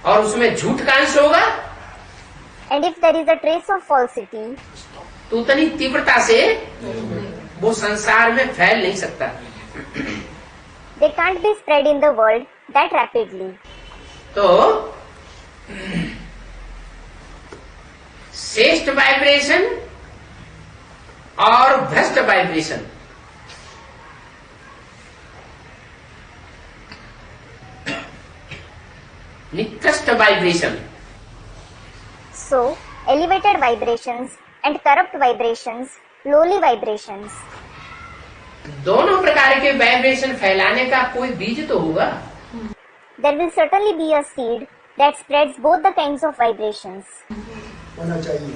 और उसमें झूठ का अंश होगा And if there is a trace of falsity, तो उतनी तीव्रता से वो संसार में फैल नहीं सकता। they can't be spread in the world that rapidly. तो श्रेष्ठ वाइब्रेशन और भ्रष्ट वाइब्रेशन, निकृष्ट vibration, So, elevated vibrations and corrupt vibrations, lowly vibrations. दोनों प्रकार के वाइब्रेशन फैलाने का कोई बीज तो होगा। There will certainly be a seed that spreads both the kinds of vibrations. होना चाहिए।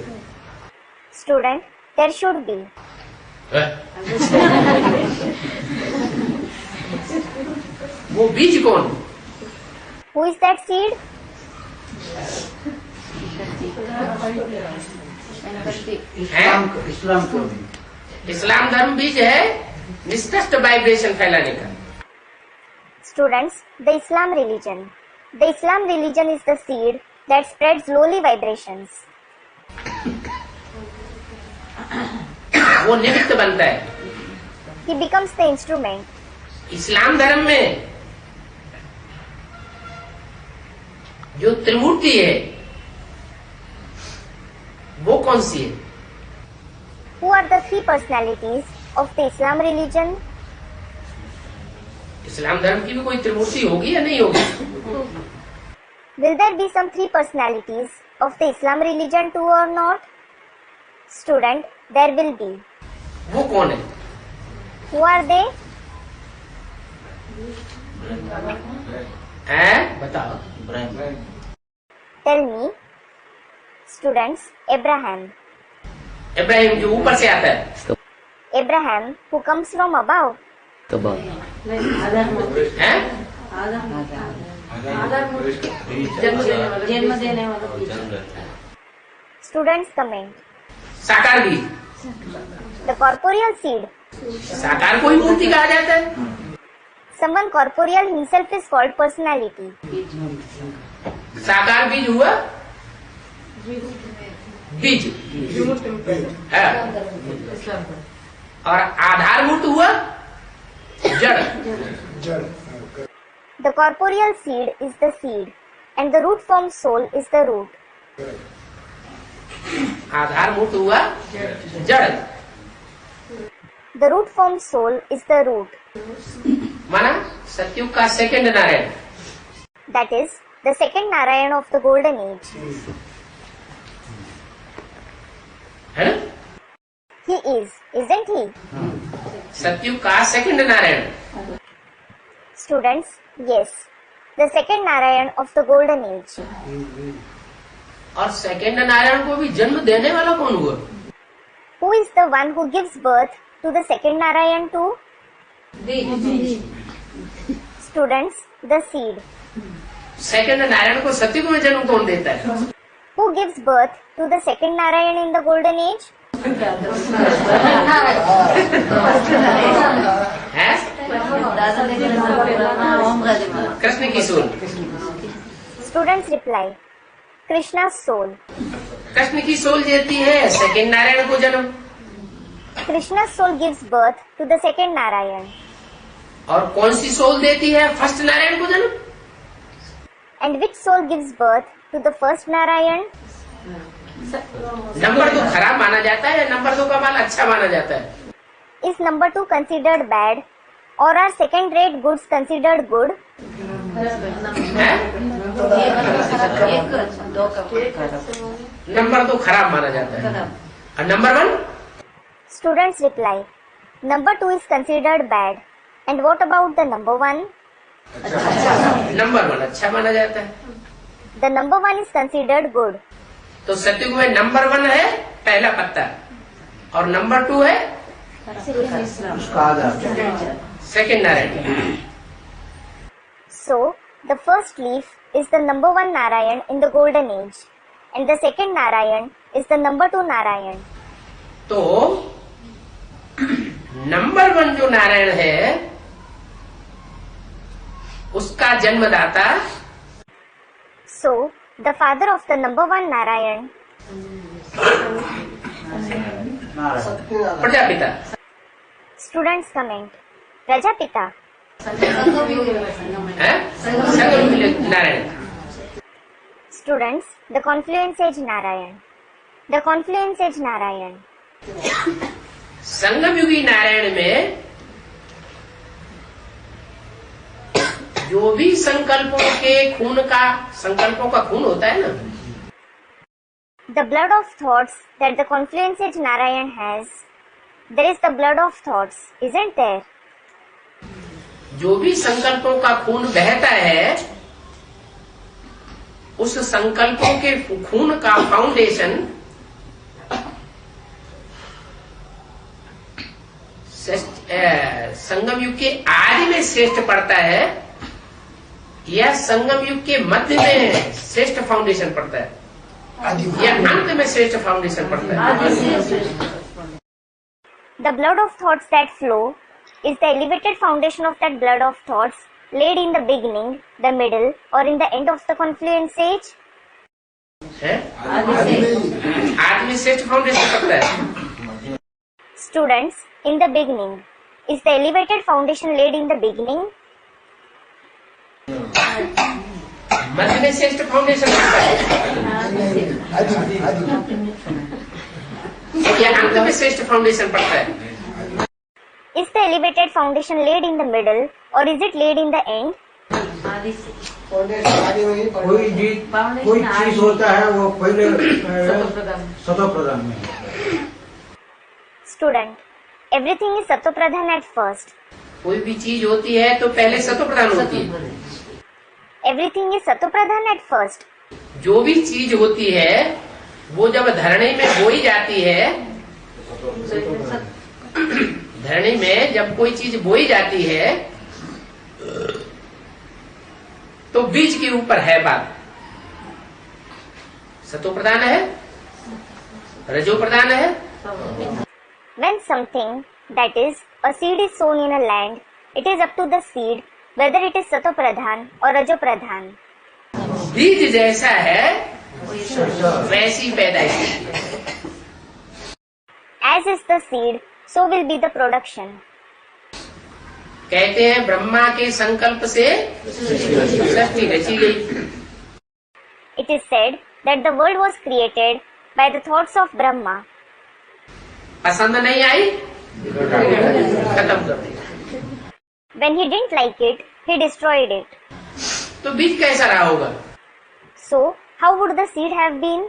Student, there should be. वो बीज कौन? Who is that seed? इस्लाम धर्म बीज है निष्कृष्ट वाइब्रेशन फैलाने का। Students, the Islam religion. The Islam religion is the seed that spreads lowly vibrations. वो निमित्त बनता है। He becomes the instrument. इस्लाम धर्म में जो त्रिमूर्ति है वो कौन सी है? Who are the three personalities of the Islam religion? इस्लाम धर्म की भी कोई त्रिमूर्ति होगी या नहीं होगी? Will there be some three personalities of the Islam religion too or not? Student, there will be. वो कौन है? Who are they? हैं बताओ। Tell me. Students, Abraham. Ibrahim जो ऊपर से आता है, Abraham who comes from above. हैं जन्म देने वाला। Students comment. साकार भी, The corporeal seed. साकार को ही मूर्ति कहा जाता है। Someone corporeal himself is called personality. साकार बीज हुआ बीज है, और आधारभूत हुआ जड़। जड़। The corporeal seed is the seed, and the root form soul is the root. आधारभूत हुआ जड़, The root form soul is the root. माना सतयुग का second Narayan, That is the second Narayan of the golden age. है ना? He is, isn't he? सतयुग का second Narayan, Students, yes, the second Narayan of the golden age. और second Narayan को भी जन्म देने वाला कौन हुआ? Who is the one who gives birth to the second Narayan too? Students, the seed. Second Narayan को सतयुग में जन्म कौन देता है? Who gives birth to the second Narayan in the golden age? है कृष्ण की soul. Students reply, Krishna's soul. Krishna की सोल देती है सेकंड नारायण को जन्म, Krishna's soul gives birth to the second Narayan. और कौन सी सोल देती है फर्स्ट नारायण को जन्म? And which soul gives birth to the first Narayan? Number 2 खराब माना जाता है या नंबर 2 का माल अच्छा माना जाता है? Is number 2 considered bad, or are second rate goods considered good? है? नंबर 2 खराब माना जाता है, और number 1? Students reply, number 2 is considered bad. And what about the number 1? Number 1 अच्छा माना जाता है। The number 1 is considered good. तो सतयुग में नंबर 1 है पहला पत्ता, और नंबर 2 है second Narayan. So, the first leaf is the number 1 Narayan in the golden age, and the second Narayan is the number 2 Narayan. तो नंबर 1 जो नारायण है उसका जन्मदाता So, the father of the number 1 Narayan, Prajapita. students comment, Prajapita. है संगम Narayan. Students, the confluence age Narayan. The confluence age Narayan. संगम युगी नारायण में जो भी संकल्पों का खून होता है ना, The blood of thoughts that the confluence age Narayan has, there is the blood of thoughts, isn't there? जो भी संकल्पों का खून बहता है, उस संकल्पों के खून का फाउंडेशन संगम युग के आदि में श्रेष्ठ पड़ता है या संगम युग के मध्य में श्रेष्ठ फाउंडेशन पड़ता है या अंत में श्रेष्ठ फाउंडेशन पड़ता है? The blood of thoughts that flow is the elevated foundation of that blood of thoughts laid in the beginning, the middle, or in the end of the confluence age. आदमी श्रेष्ठ फाउंडेशन पड़ता है। Students, in the beginning, is the elevated foundation laid in the beginning? मध्य में श्रेष्ठ foundation पड़ता है या अंत में श्रेष्ठ फाउंडेशन पड़ता है? Is the elevated foundation laid in the middle, or is it laid in the end? कोई चीज होता है वो पहले सतो प्रधान में। Student, everything is Sattva Pradhan at first. कोई भी चीज होती है तो पहले सतो प्रधान होती है। Everything is Satopradhan at first. जो भी चीज होती है वो जब धरणी में बोई जाती है, धरणी में जब कोई चीज बोई जाती है तो बीज के ऊपर है बात, सतो प्रधान है, रजो प्रधान है। When something, that is, a seed is sown in a land, it is up to the seed whether it is Satopradhan or Rajopradhan. बीज जैसा है वैसी पैदाइश है। As is the seed, so will be the production. कहते हैं ब्रह्मा के संकल्प से सृष्टि रची गई। It is said that the world was created by the thoughts of Brahma. पसंद नहीं आई, खत्म कर दिया। When he didn't like it, he destroyed it. तो बीज कैसा रहा होगा? So, how would the seed have been?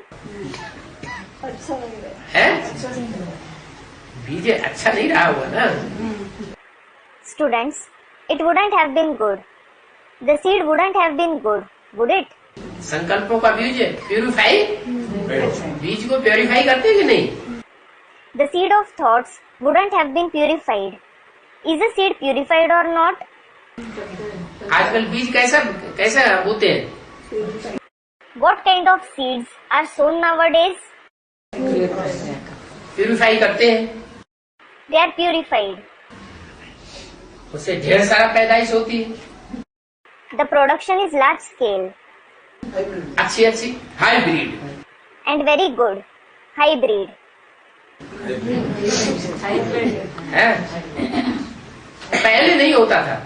है? बीज अच्छा नहीं रहा होगा ना। Students, it wouldn't have been good. The seed wouldn't have been good, would it? संकल्पों का बीज प्यूरिफाई, बीज को प्यूरिफाई करते कि नहीं? The seed of thoughts wouldn't have been purified. Is the seed purified or not? आजकल बीज कैसा कैसा बोते हैं? What kind of seeds are sown nowadays? Purify करते हैं, They are purified. उससे ढेर सारा पैदाइश होती है, The production is large scale अच्छी अच्छी hybrid and very good. Hybrid. है। पहले नहीं होता था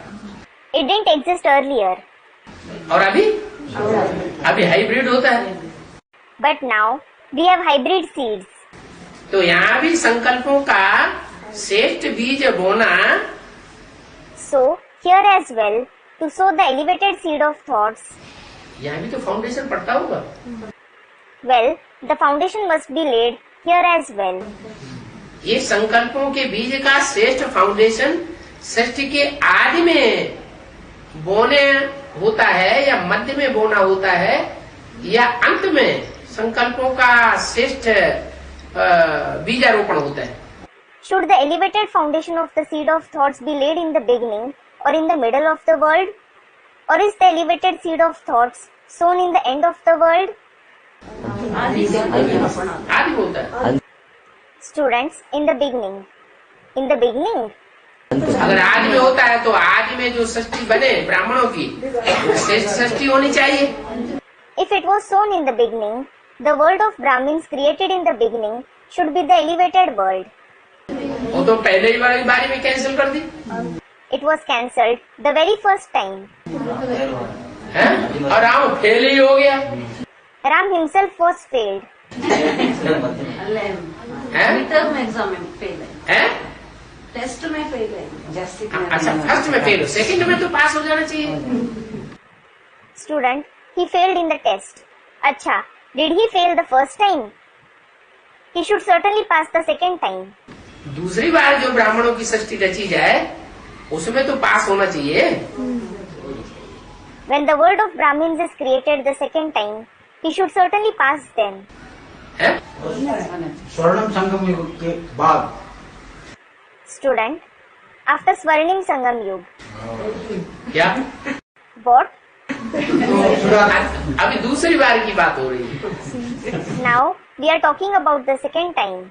It didn't exist earlier, और अभी हाइब्रिड होता है। but now we have hybrid seeds. तो यहाँ भी संकल्पों का श्रेष्ठ बीज बोना, So, here as well, to sow the elevated seed of thoughts, यहाँ भी तो फाउंडेशन पड़ता होगा। well, the foundation must be laid here as well. ये संकल्पों के बीज का श्रेष्ठ फाउंडेशन सृष्टि के आदि में बोने होता है या मध्य में बोना होता है या अंत में संकल्पों का श्रेष्ठ बीजारोपण होता है। Should the elevated foundation of the seed of thoughts be laid in the beginning or in the middle of the world? Or is the elevated seed of thoughts sown in the end of the world? आदि होता है। Students, in the beginning. In the beginning? अगर आदि में होता है तो आदि में जो सृष्टि बने ब्राह्मणों की श्रेष्ठ सृष्टि होनी चाहिए। If it was sown in the beginning, the world of Brahmins created in the beginning should be the elevated world. वो तो पहले ही वाली बारी में कैंसिल कर दी It was cancelled the very first time. है, और राम फेल ही हो गया Ram himself was failed. है, टर्म एग्जाम में फेल है, है? टेस्ट में फेल है, अच्छा फर्स्ट में फेल हो, सेकंड में तो पास हो जाना चाहिए। Student, he failed in the test. Acha, did he fail the first time? He should certainly pass the second time. दूसरी बार जो ब्राह्मणों की सृष्टि रची जाए उसमें तो पास होना चाहिए। When the world of Brahmins is created the second time, he should certainly pass them. है? स्वर्णम संगम युग के बाद Student, after Swarnim Sangam Yug. क्या? What? अभी दूसरी बार की बात हो रही है। Now we are talking about the second time.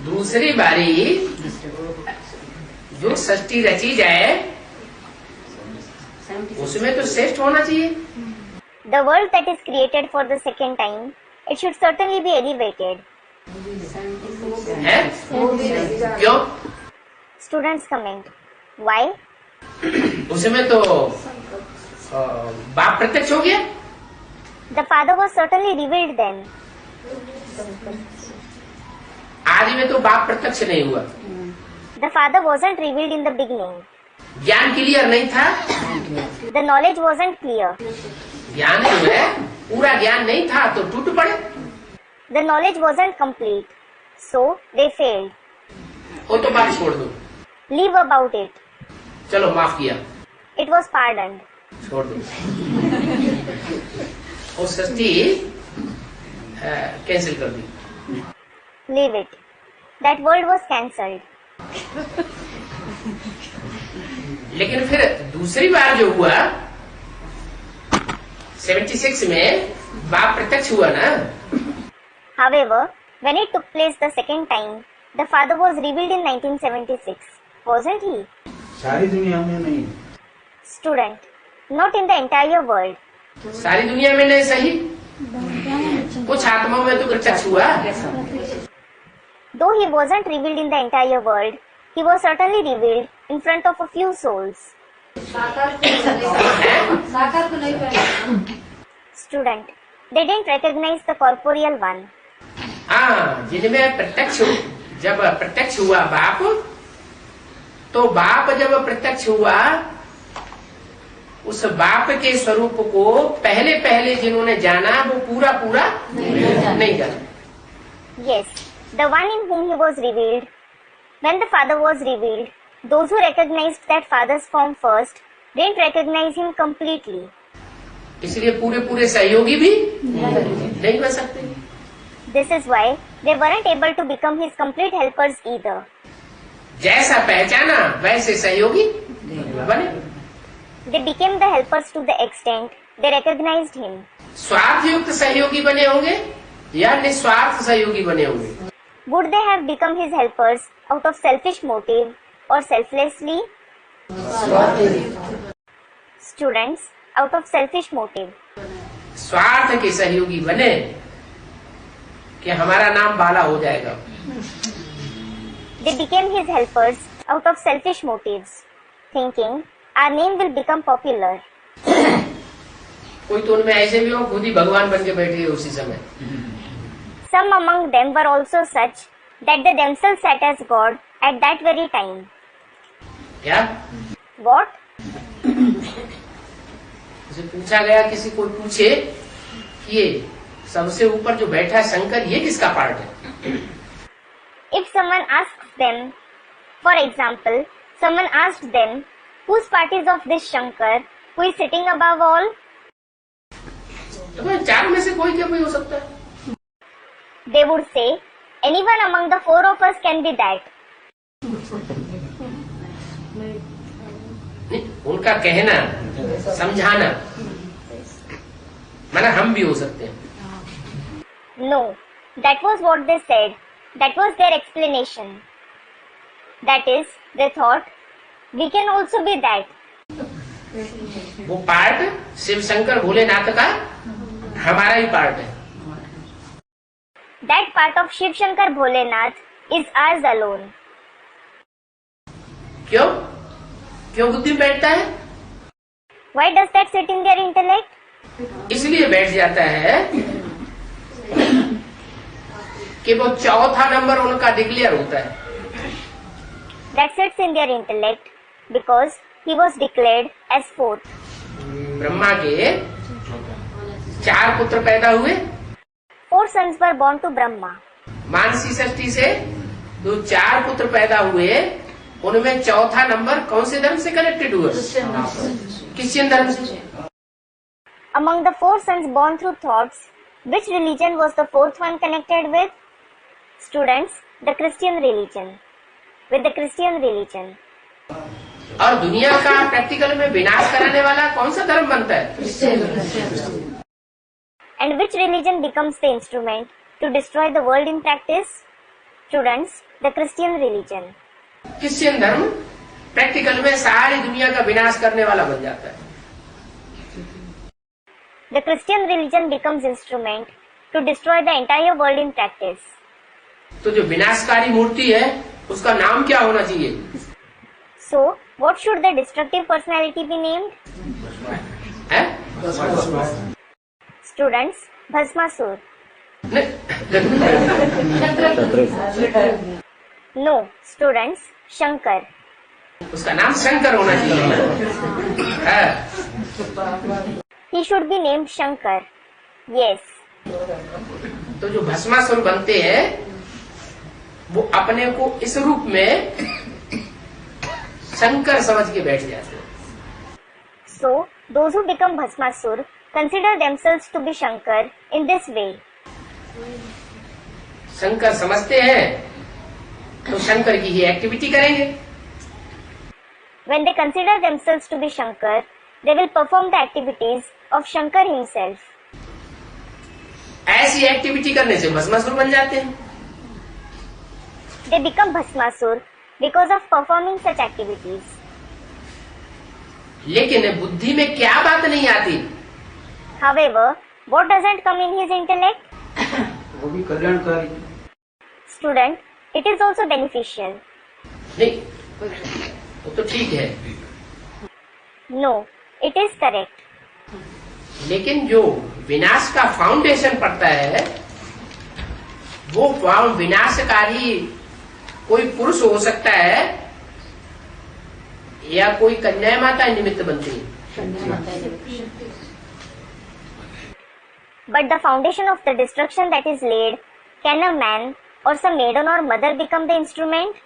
दूसरी बारी जो सृष्टि रची जाए उसमें तो श्रेष्ठ होना चाहिए। The world that is created for the second time, it should certainly be elevated. है? क्यों? Students comment. Why? उसमें तो बाप प्रत्यक्ष हो गया। The Father was certainly revealed then. आदि में तो बाप प्रत्यक्ष नहीं हुआ, The Father wasn't revealed in the beginning. ज्ञान क्लियर नहीं था, The knowledge wasn't clear. ज्ञान जो है पूरा ज्ञान नहीं था तो टूट पड़े। The knowledge wasn't complete. So they failed. वो तो बात छोड़ दो। Leave about it. चलो माफ किया, It was pardoned. छोड़ दो। और षष्ठी कैंसिल कर दी। Leave it. That word was cancelled. लेकिन फिर दूसरी बार जो हुआ 76 में बाप प्रत्यक्ष हुआ ना। However, when it took place the second time, the Father was revealed in 1976, wasn't he? सारी दुनिया में नहीं। Student, not in the entire world. सारी दुनिया में नहीं सही, कुछ आत्माओं में तो प्रत्यक्ष हुआ। Though he wasn't revealed in the entire world, he was certainly revealed in front of a few souls. साकार को नहीं पहचाना। Student, they didn't recognize the corporeal one. हाँ, जिनमें प्रत्यक्ष, जब प्रत्यक्ष हुआ बाप, तो बाप जब प्रत्यक्ष हुआ, उस बाप के स्वरूप को पहले पहले जिन्होंने जाना वो पूरा पूरा नहीं जाना। Yes, the one in whom he was revealed. When the Father was revealed, those who recognized that Father's form first didn't recognize him completely. इसलिए पूरे पूरे सहयोगी भी नहीं बन सकते। This is why they weren't able to become his complete helpers either. जैसा पहचाना वैसे सहयोगी बने। They became the helpers to the extent they recognized him. स्वार्थ युक्त सहयोगी बने होंगे या निस्वार्थ सहयोगी बने होंगे? Would they have become his helpers out of selfish motive or selflessly? Students, out of selfish motive. स्वार्थ के सहयोगी बने कि हमारा नाम बाला हो जाएगा। They became his helpers out of selfish motives, thinking our name will become popular. कोई तो उनमें ऐसे भी हो खुद ही भगवान बन के बैठे उसी समय। Some among them were also such that they themselves sat as God at that very time. क्या? What? उसे पूछा गया, किसी को पूछे कि ये सबसे ऊपर जो बैठा है शंकर, ये किसका पार्ट है? If someone asks them, for example, someone asked them, whose part is of this Shankar, who is sitting above all? तो चार में से कोई क्या कोई हो सकता है? They would say, anyone among the four of us can be that. नहीं, उनका कहना, समझाना, माना हम भी हो सकते हैं। No, that was what they said. That was their explanation. That is, they thought, we can also be that. वो पार्ट शिव शंकर भोलेनाथ का हमारा ही पार्ट है। That part of Shiv Shankar Bholenath is ours alone. क्यों? क्यों बुद्धि में बैठता है? Why does that sit in their intellect? इसलिए बैठ जाता है कि वो चौथा नंबर उनका डिक्लेयर होता है। That sits in their intellect because he was declared as fourth. Brahma के 4 पुत्र पैदा हुए। 4 sons were born to Brahma. Mansi षष्ठी से जो 4 पुत्र पैदा हुए, उनमें चौथा नंबर कौन से धर्म से कनेक्टेड हुआ? क्रिश्चियन धर्म से। Among the 4 sons born through thoughts, which religion was the fourth one connected with? Students, the Christian religion. With the Christian religion. और दुनिया का प्रैक्टिकल में विनाश कराने वाला कौन सा धर्म बनता है? And which religion becomes the instrument to destroy the world in practice? Students, the Christian religion. Christian धर्म प्रैक्टिकल में सारी दुनिया का विनाश करने वाला बन जाता है। The Christian religion becomes instrument to destroy the entire world in practice. तो जो विनाशकारी मूर्ति है उसका नाम क्या होना चाहिए? So, what should the destructive personality be named? है? Students, Bhasmasur. No, students, Shankar. उसका नाम शंकर होना चाहिए। है? He should be named Shankar. Yes. तो जो भस्मासुर बनते हैं वो अपने को इस रूप में शंकर समझ के बैठ जाते हैं। So, those who become Bhasmasur consider themselves to be Shankar in this way. Shankar समझते हैं तो शंकर की ही एक्टिविटी करेंगे। When they consider themselves to be Shankar, they will perform the activities of Shankar himself. ऐसी एक्टिविटी करने से भस्मासुर बन जाते हैं। They become Bhasmasur because of performing such activities. लेकिन बुद्धि में क्या बात नहीं आती? However, what doesn't come in his intellect? वो भी कल्याणकारी। Student, it is also beneficial. नहीं, वो तो ठीक है, No, it is correct. लेकिन जो विनाश का फाउंडेशन पड़ता है वो विनाशकारी कोई पुरुष हो सकता है या कोई कन्या माता निमित्त बनती है। But the foundation of the destruction that is laid, can a man or some maiden or mother become the instrument?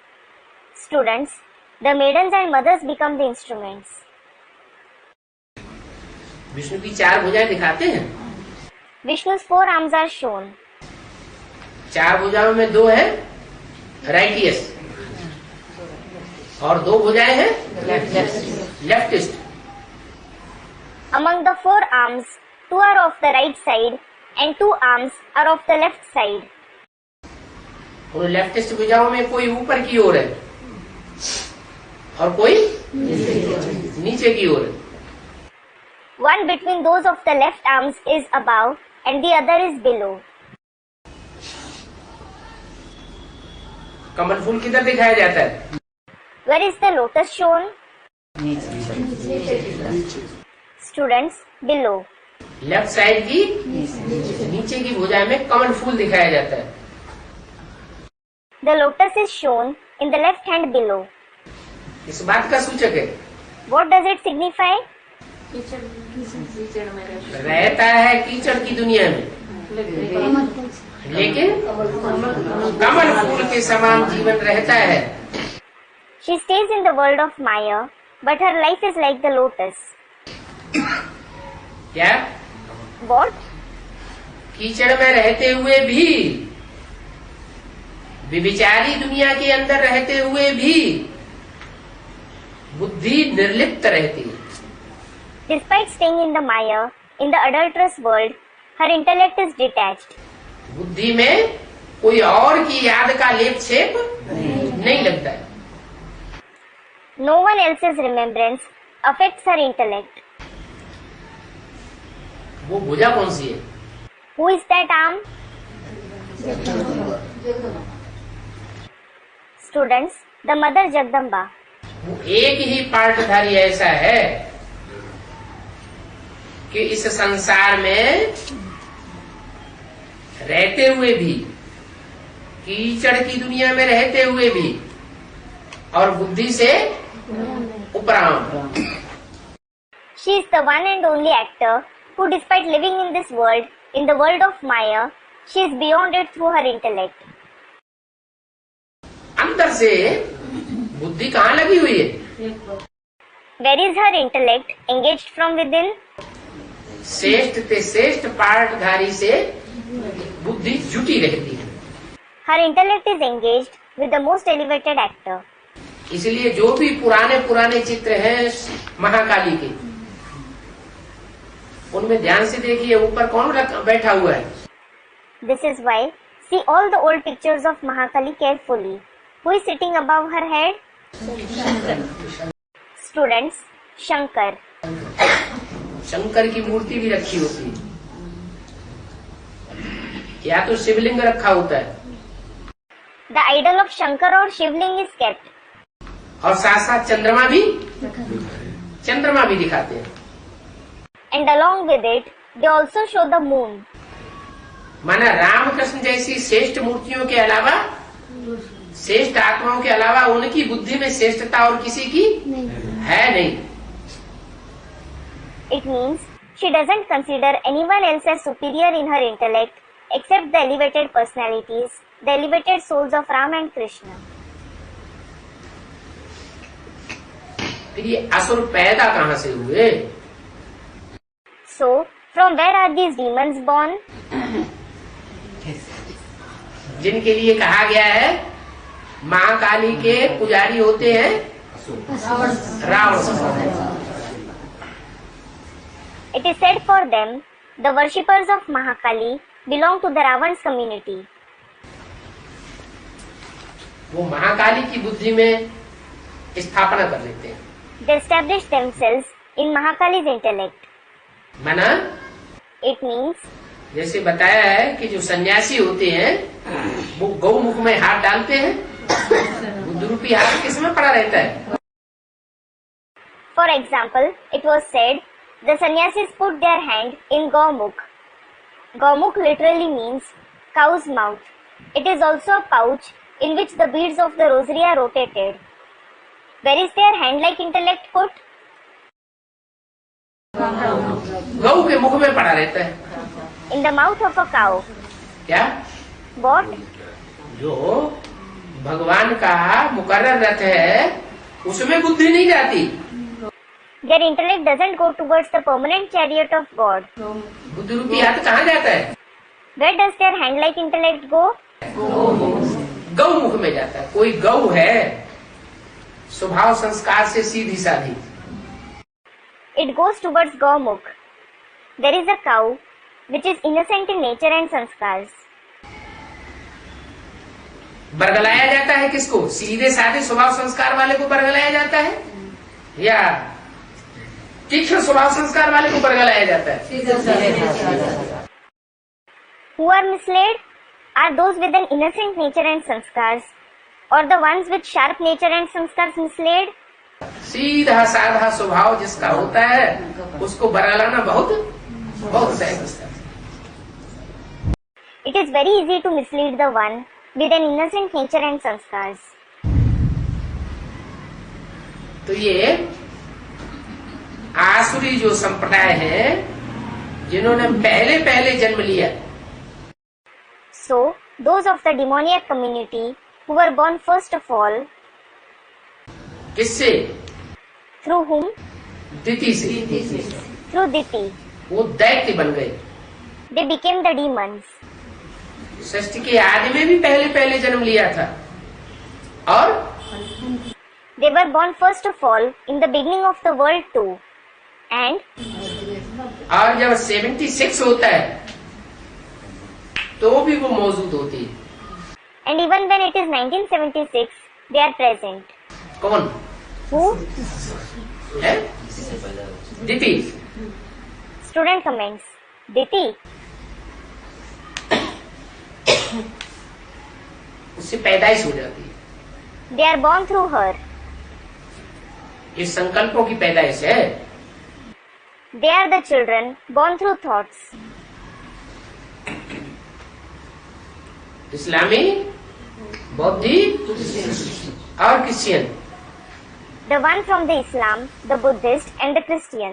Students, the maidens and mothers become the instruments. Vishnu की 4 भुजाएं दिखाते हैं। Vishnu's 4 arms are shown. 4 भुजाओं में 2 है righteous और 2 भुजाएं हैं leftist. Among the 4 arms, 2 are of the right side and 2 arms are of the left side. उन लेफ्टिस्ट भुजाओं में कोई ऊपर की ओर है और कोई नीचे की ओर है। One between those of the left arms is above and the other is below. कमल फूल किधर दिखाया जाता है? Where is the lotus shown? Students, below. Left side की नीचे की भुजा में कमल फूल दिखाया जाता है। The lotus is shown in the left hand below. इस बात का सूचक है, What does it signify? रहता है कीचड़ की दुनिया में लेकिन कमल फूल के समान जीवन रहता है। She stays in the world of Maya, but her life is like the lotus. क्या? What? कीचड़ में रहते हुए भी, विविचारी दुनिया के अंदर रहते हुए भी बुद्धि निर्लिप्त रहती है। Despite staying in the Maya, in the adulterous world, her intellect is detached. बुद्धि में कोई और की याद का लेप छेप नहीं लगता है। No one else's remembrance affects her intellect. वो भुजा कौन सी है? Who is that arm? Students, the mother Jagdamba. वो एक ही पार्टधारी ऐसा है कि इस संसार में रहते हुए भी, कीचड़ की दुनिया में रहते हुए भी और बुद्धि से उपराम। She is the one and only actor who, despite living in this world, in the world of Maya, she is beyond it through her intellect. अंदर से बुद्धि कहाँ लगी हुई है? Where is her intellect engaged from within? श्रेष्ठ ते श्रेष्ठ पार्टधारी से बुद्धि जुटी रहती है। Her intellect is engaged with the most elevated actor. इसलिए जो भी पुराने पुराने चित्र हैं महाकाली के, उनमें ध्यान से देखिए ऊपर कौन बैठा हुआ है। This is why see all the old pictures of Mahakali carefully. Who is sitting above her head? Students, Shankar. Shankar की मूर्ति भी रखी होती है या तो शिवलिंग रखा होता है। The idol of Shankar or Shivling is kept. और साथ साथ चंद्रमा भी दिखाते हैं। And along with it, they also show the moon. माना रामकृष्ण जैसी श्रेष्ठ मूर्तियों के अलावा, श्रेष्ठ आत्माओं के अलावा उनकी बुद्धि में श्रेष्ठता और किसी की है नहीं। It means she doesn't consider anyone else as superior in her intellect except the elevated personalities, the elevated souls of Ram and Krishna. फिर ये असुर पैदा कहाँ से हुए? So, from where are these demons born? जिनके लिए कहा गया है महाकाली के पुजारी होते हैं Ravan. It is said for them, the worshippers of Mahakali belong to the Ravan's community. वो महाकाली की बुद्धि में स्थापना कर लेते हैं। They establish themselves in Mahakali's intellect. माना It means जैसे बताया है कि जो सन्यासी होते हैं वो गौमुख में हाथ डालते हैं, बुद्ध रूपी हाथ किसमें पड़ा रहता है? For example, it was said, the sannyasis put their hand in Gaumukh. Gaumukh literally means cow's mouth. It is also a pouch in which the beads of the rosary are rotated. Where is their hand-like intellect put? गौ के मुख में पड़ा रहता है। In the mouth of a cow. क्या? What? जो भगवान का मुकर्रर रथ है उसमें बुद्धि नहीं जाती। Their intellect doesn't go towards the permanent chariot of God. Buddha रूपी हाथ कहाँ जाता है? Where does their hand-like intellect go? गौ मुख में जाता है। कोई गौ है स्वभाव संस्कार से सीधी साधी, It goes towards Gaumukh. There is a cow which is innocent in nature and sanskars. बरगलाया जाता है किसको? सीधे साधे स्वभाव संस्कार वाले को बरगलाया जाता है या तीक्ष्ण स्वभाव संस्कार वाले को बरगलाया जाता है? Who are misled? Are those with an innocent nature and sanskars, or the ones with sharp nature and sanskars misled? सीधा साधा स्वभाव जिसका होता है उसको बरगलाना बहुत बहुत सहज है। It is very easy to mislead the one with an innocent nature and sanskars. तो ये आसुरी जो संप्रदाय है जिन्होंने पहले पहले जन्म लिया, So, those of the demoniac community who were born first of all, किससे? through whom? दिति से। Through Diti. वो दैत्य बन गए। They became the demons. सृष्टि के आदि में भी पहले पहले जन्म लिया था और They were born first of all in the beginning of the world too. And और जब 76 होता है तो भी वो मौजूद होती है। and even when it is 1976, they are present. कौन Who? है? दिति। Student comments. Diti. उससे पैदाइश हो जाती है। They are born through her. ये संकल्पों की पैदाइश है। They are the children born through thoughts. इस्लामी, बौद्धि और Christian. The one from the Islam, the Buddhist and the Christian.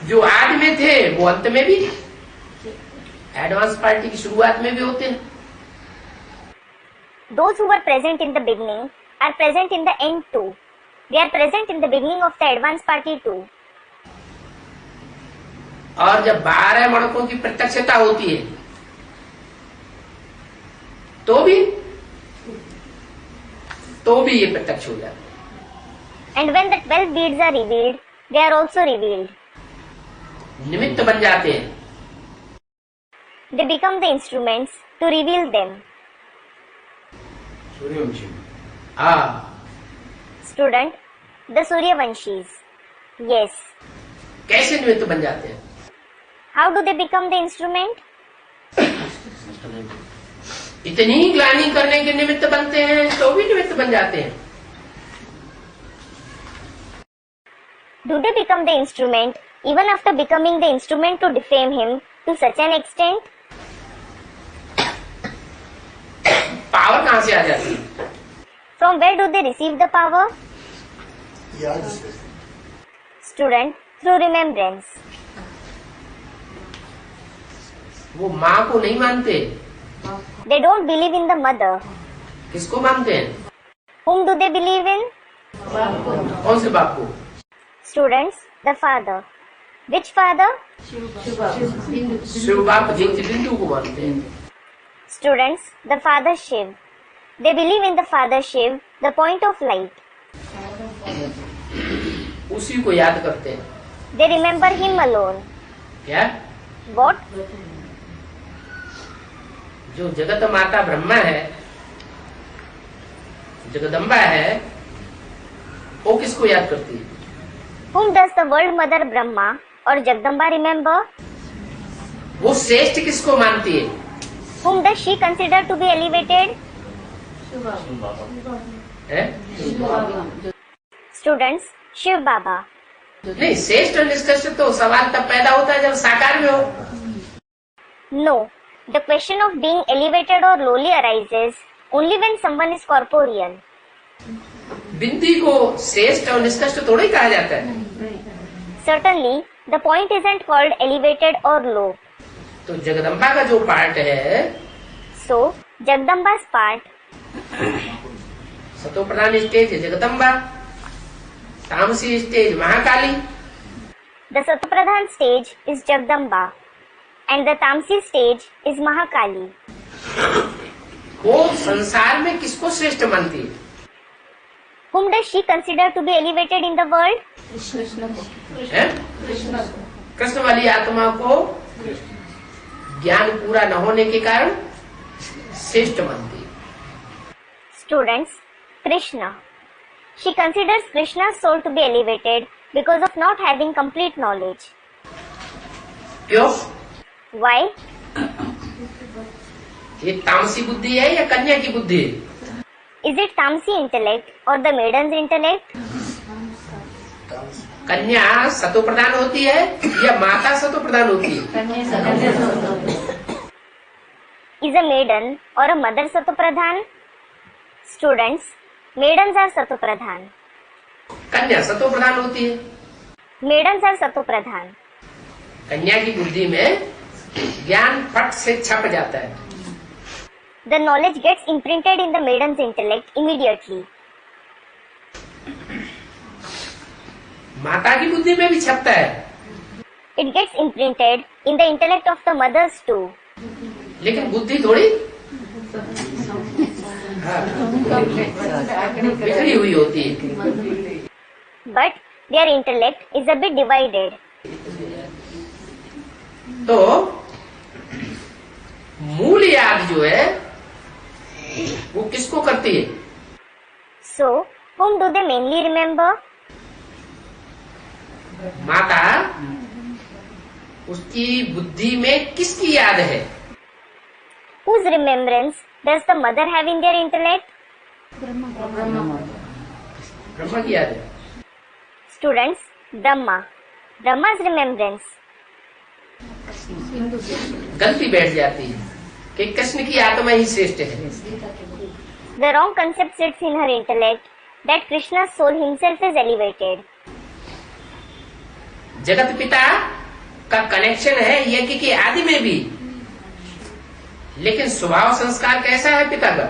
जो आदि में थे वो अंत में भी, एडवांस पार्टी की शुरुआत में भी होते हैं। Those who were present in the beginning are present in the end too. They are present in the beginning of the advanced party too. और जब 12 मणकों की प्रत्यक्षता होती है तो भी ये प्रत्यक्ष हो जाता है। And when the 12 deeds are revealed, they are also revealed. निमित्त बन जाते हैं। They become the instruments to reveal them. Suryavanshi. हाँ, Student, the Suryavanshis. Yes. कैसे निमित्त बन जाते हैं? How do they become the instrument? इतनी ग्लानि करने के निमित्त बनते हैं तो भी निमित्त बन जाते हैं। Do they become the instrument even after becoming the instrument to defame him to such an extent? Power कहाँ से आ जाती है? From where do they receive the power? याद से। Student, through remembrance. वो माँ को नहीं मानते। They don't believe in the mother. किसको मानते हैं? Whom do they believe in? कौन से बाप को? Students, the father. Which father? Shiv बाप जिनसे बिंदु को मानते हैं। Students, the father Shiv. They believe in the father Shiv, the point of light. उसी को याद करते हैं। They remember him alone. क्या? What? जो जगत माता ब्रह्मा है, जगदम्बा है, वो किसको याद करती है? Whom does the world mother Brahma or Jagdamba remember? वो श्रेष्ठ किसको मानती है? Whom does she consider to be elevated? है? Students, Shiv Baba. नहीं, श्रेष्ठ और निष्कर्ष तो सवाल तब पैदा होता है जब साकार में हो। No. The question of being elevated or lowly arises only when someone is corporeal. बिंदी को श्रेष्ठ और निष्कर्ष थोड़ा ही कहा जाता है। Certainly, the point isn't called elevated or low. तो जगदम्बा का जो पार्ट है, So, Jagdamba's part, सतो प्रधान स्टेज है जगदम्बा, तामसी stage Mahakali, the Satapradhan stage is Jagdamba and the Tamsi stage is Mahakali. वो संसार में किसको श्रेष्ठ मानती है? Whom does she consider to be elevated in the world? हैं? कृष्ण वाली आत्मा को ज्ञान पूरा न होने के कारण श्रेष्ठ मानती है। Students, Krishna. She considers Krishna's soul to be elevated because of not having complete knowledge. क्यों? Why? ये तामसी बुद्धि है या कन्या की बुद्धि है? Is it Tamsi intellect or the maiden's intellect? कन्या सतो प्रधान होती है या माता सतो प्रधान होती है? Is a maiden or a mother Satopradhan? Students, maidens are Satopradhan. कन्या सतो प्रधान होती है। Maidens are Satopradhan. कन्या की बुद्धि में ज्ञान फट से छप जाता है। The knowledge gets imprinted in the maiden's intellect immediately. माता की बुद्धि में भी छपता है, It gets imprinted in the intellect of the mothers too. लेकिन बुद्धि थोड़ी बिखरी हुई होती है। But their intellect is a bit divided. तो मूल याद जो है वो किसको करती है? So, whom do they mainly remember? माता, उसकी बुद्धि में किसकी याद है? Whose remembrance does the mother have in their intellect? Brahma की याद है। Students, Brahma. Brahma's remembrance. गलती बैठ जाती है कि कृष्ण की आत्मा ही श्रेष्ठ है। The wrong concept sits in her intellect that Krishna's soul himself is elevated. जगत पिता का कनेक्शन है यज्ञ के आदि में भी, लेकिन स्वभाव संस्कार कैसा है पिता का?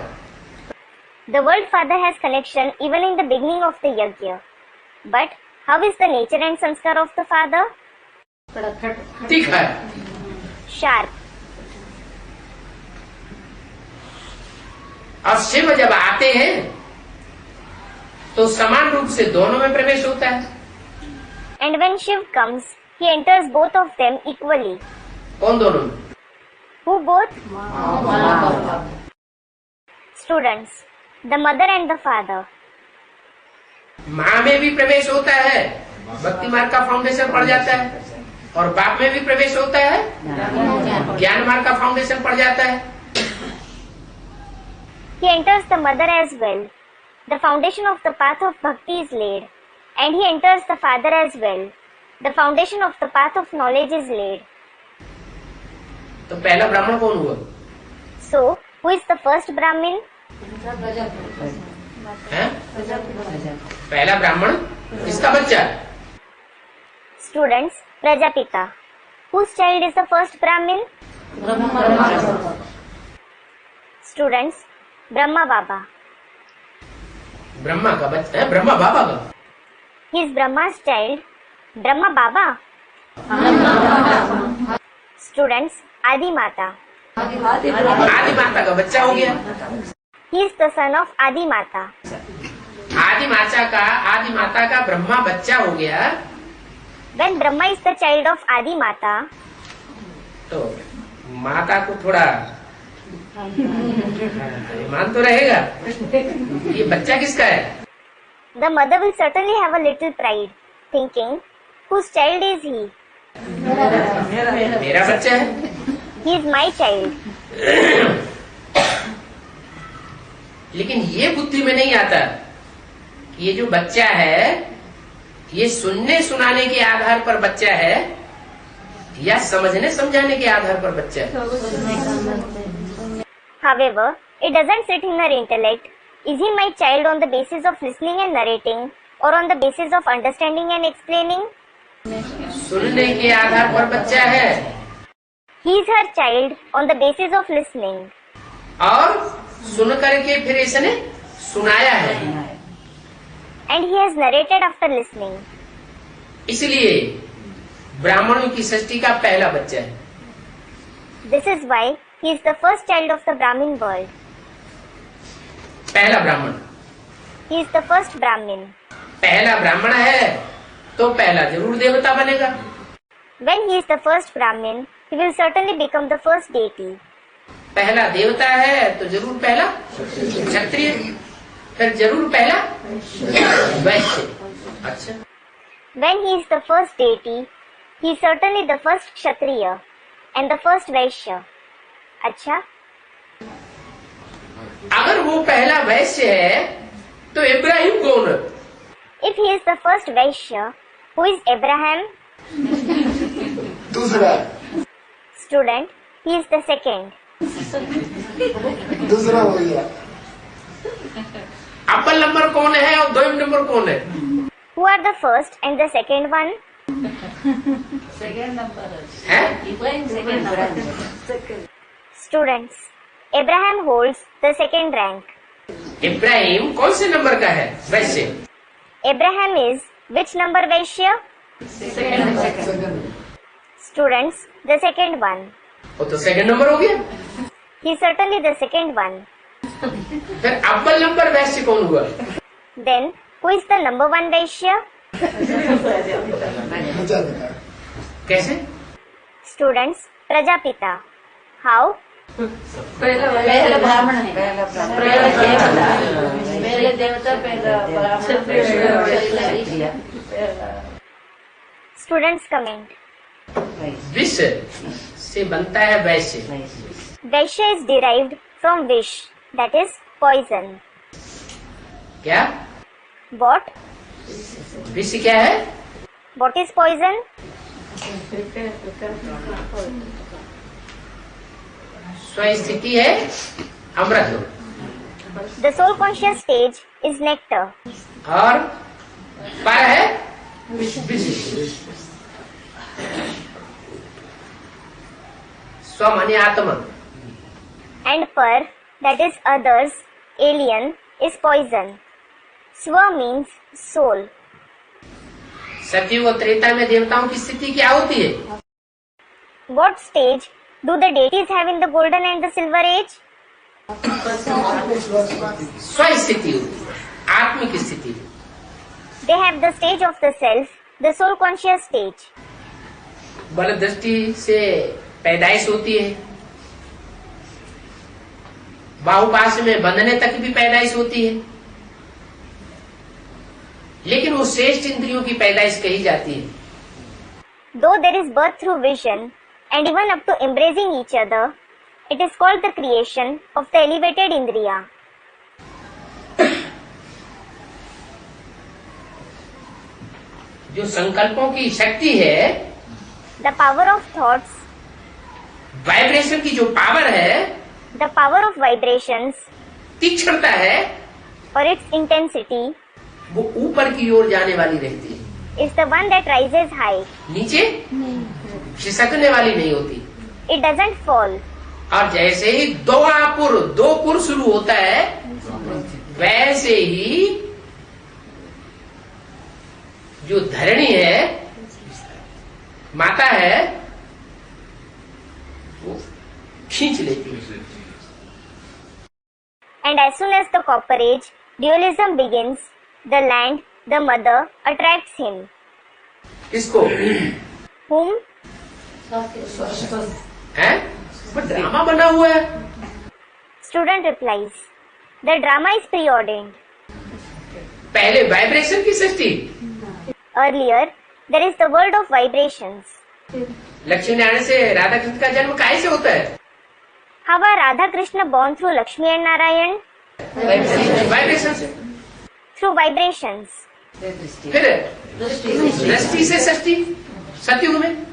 The world father has connection even in the beginning of the yajna. But how is the nature and sanskar of the father? तीखा है। Sharp. और शिव जब आते हैं तो समान रूप से दोनों में प्रवेश होता है। And when Shiv comes, he enters both of them equally. कौन दोनों में? Who both? Students, the mother and the father. माँ में भी प्रवेश होता है, भक्ति मार्ग का फाउंडेशन पड़ जाता है, और बाप में भी प्रवेश होता है, ज्ञान मार्ग का फाउंडेशन पड़ जाता है। He enters the mother as well. The foundation of the path of bhakti is laid. And he enters the father as well. The foundation of the path of knowledge is laid. तो पहला ब्राह्मण कौन हुआ? So, who is the first Brahmin? है? पहला ब्राह्मण किसका बच्चा? Students, Prajapita. Whose child is the first Brahmin? Students, Brahma Baba. Brahma का बच्चा है, ब्रह्मा बाबा का। He is Brahma's child. Brahma Baba. Students, Adi Mata. आदि माता का बच्चा हो गया। He is the son of Adi Mata. आदि माता का ब्रह्मा बच्चा हो गया। When Brahma is the child of Adi Mata, तो माता को थोड़ा मान तो रहेगा, ये बच्चा किसका है? the mother will certainly have a little pride, thinking, whose child is he? मेरा बच्चा है। He is my child. लेकिन ये बुद्धि में नहीं आता कि ये जो बच्चा है ये सुनने सुनाने के आधार पर बच्चा है या समझने समझाने के आधार पर बच्चा है। However, it doesn't sit in her intellect. Is he my child on the basis of listening and narrating, or on the basis of understanding and explaining? सुनने के आधार पर बच्चा है He is her child on the basis of listening. और सुन करके फिर इसने सुनाया है, And he has narrated after listening. इसलिए ब्राह्मणों की सृष्टि का पहला बच्चा है। This is why he is the first child of the Brahmin world. पहला ब्राह्मण, He is the first Brahmin. पहला ब्राह्मण है तो पहला जरूर देवता बनेगा। When he is the first Brahmin, he will certainly become the first deity. पहला देवता है तो जरूर पहला क्षत्रिय, फिर जरूर पहला वैश्य। अच्छा, When he is the first deity, he is certainly the first Kshatriya and the first Vaishya. अच्छा, अगर वो पहला वैश्य है तो इब्राहिम कौन है? if he is the first Vaishya, who is Abraham? दूसरा Student, he is the second. दूसरा हो गया। अव्वल नंबर कौन है और दो नंबर कौन है? Who are the first and the second one? हैं? Students, Abraham holds the second rank. Ibrahim कौन से नंबर का है वैश्य? Abraham is which number Vaishya? Students, the second one. वो तो सेकंड नंबर हो गया। He is certainly the second one. फिर अव्वल नंबर वैश्य कौन हुआ? Then, who is the number one Vaishya? मजा लगा। कैसे? Students, Prajapita. How? पहला ब्राह्मण है, पहले देवता, पहला ब्राह्मण। Students comment. विष से बनता है वैश्य। Vaishya is derived from vish, that is poison. क्या? What? विष क्या है? What is poison? स्वस्थिति है अमृत, The soul conscious stage is nectar. और पर है विष। स्व माने आत्मा, And par, that is others, alien, is poison. Swa means soul. सतयुग और त्रेता में देवताओं की स्थिति क्या होती है? What stage do the deities have in the golden and the silver age? स्वस्थिति होती है, आत्मिक स्थिति। They have the stage of the self, the soul conscious stage. बल दृष्टि से पैदाइश होती है, बाहुपाश में बंधने तक भी पैदाइश होती है, लेकिन वो श्रेष्ठ इंद्रियों की पैदाइश कही जाती है। Though there is birth through vision and even up to embracing each other, it is called the creation of the elevated indriya. जो संकल्पों की शक्ति है, The power of thoughts, vibration की जो पावर है, the power of vibrations, तीक्ष्णता है, or its intensity, वो ऊपर की ओर जाने वाली रहती है, is the one that rises high. नीचे खिसकने वाली नहीं होती। It doesn't fall. और जैसे ही दो पुर शुरू होता है, वैसे ही जो धरणी है, माता है, वो खींच लेती है। And as soon as the copper age dualism begins, the land, the mother, attracts him. किसको? Whom? है? वो ड्रामा बना हुआ है। Student replies, the drama is preordained. पहले वाइब्रेशन की सृष्टि, Earlier, there is the world of vibrations. Lakshmi Narayan से राधा कृष्ण का जन्म कैसे होता है? How are Radha Krishna born through Lakshmi and Narayan? Vibration से। Through vibrations. फिर दृष्टि से सृष्टि सतयुग में।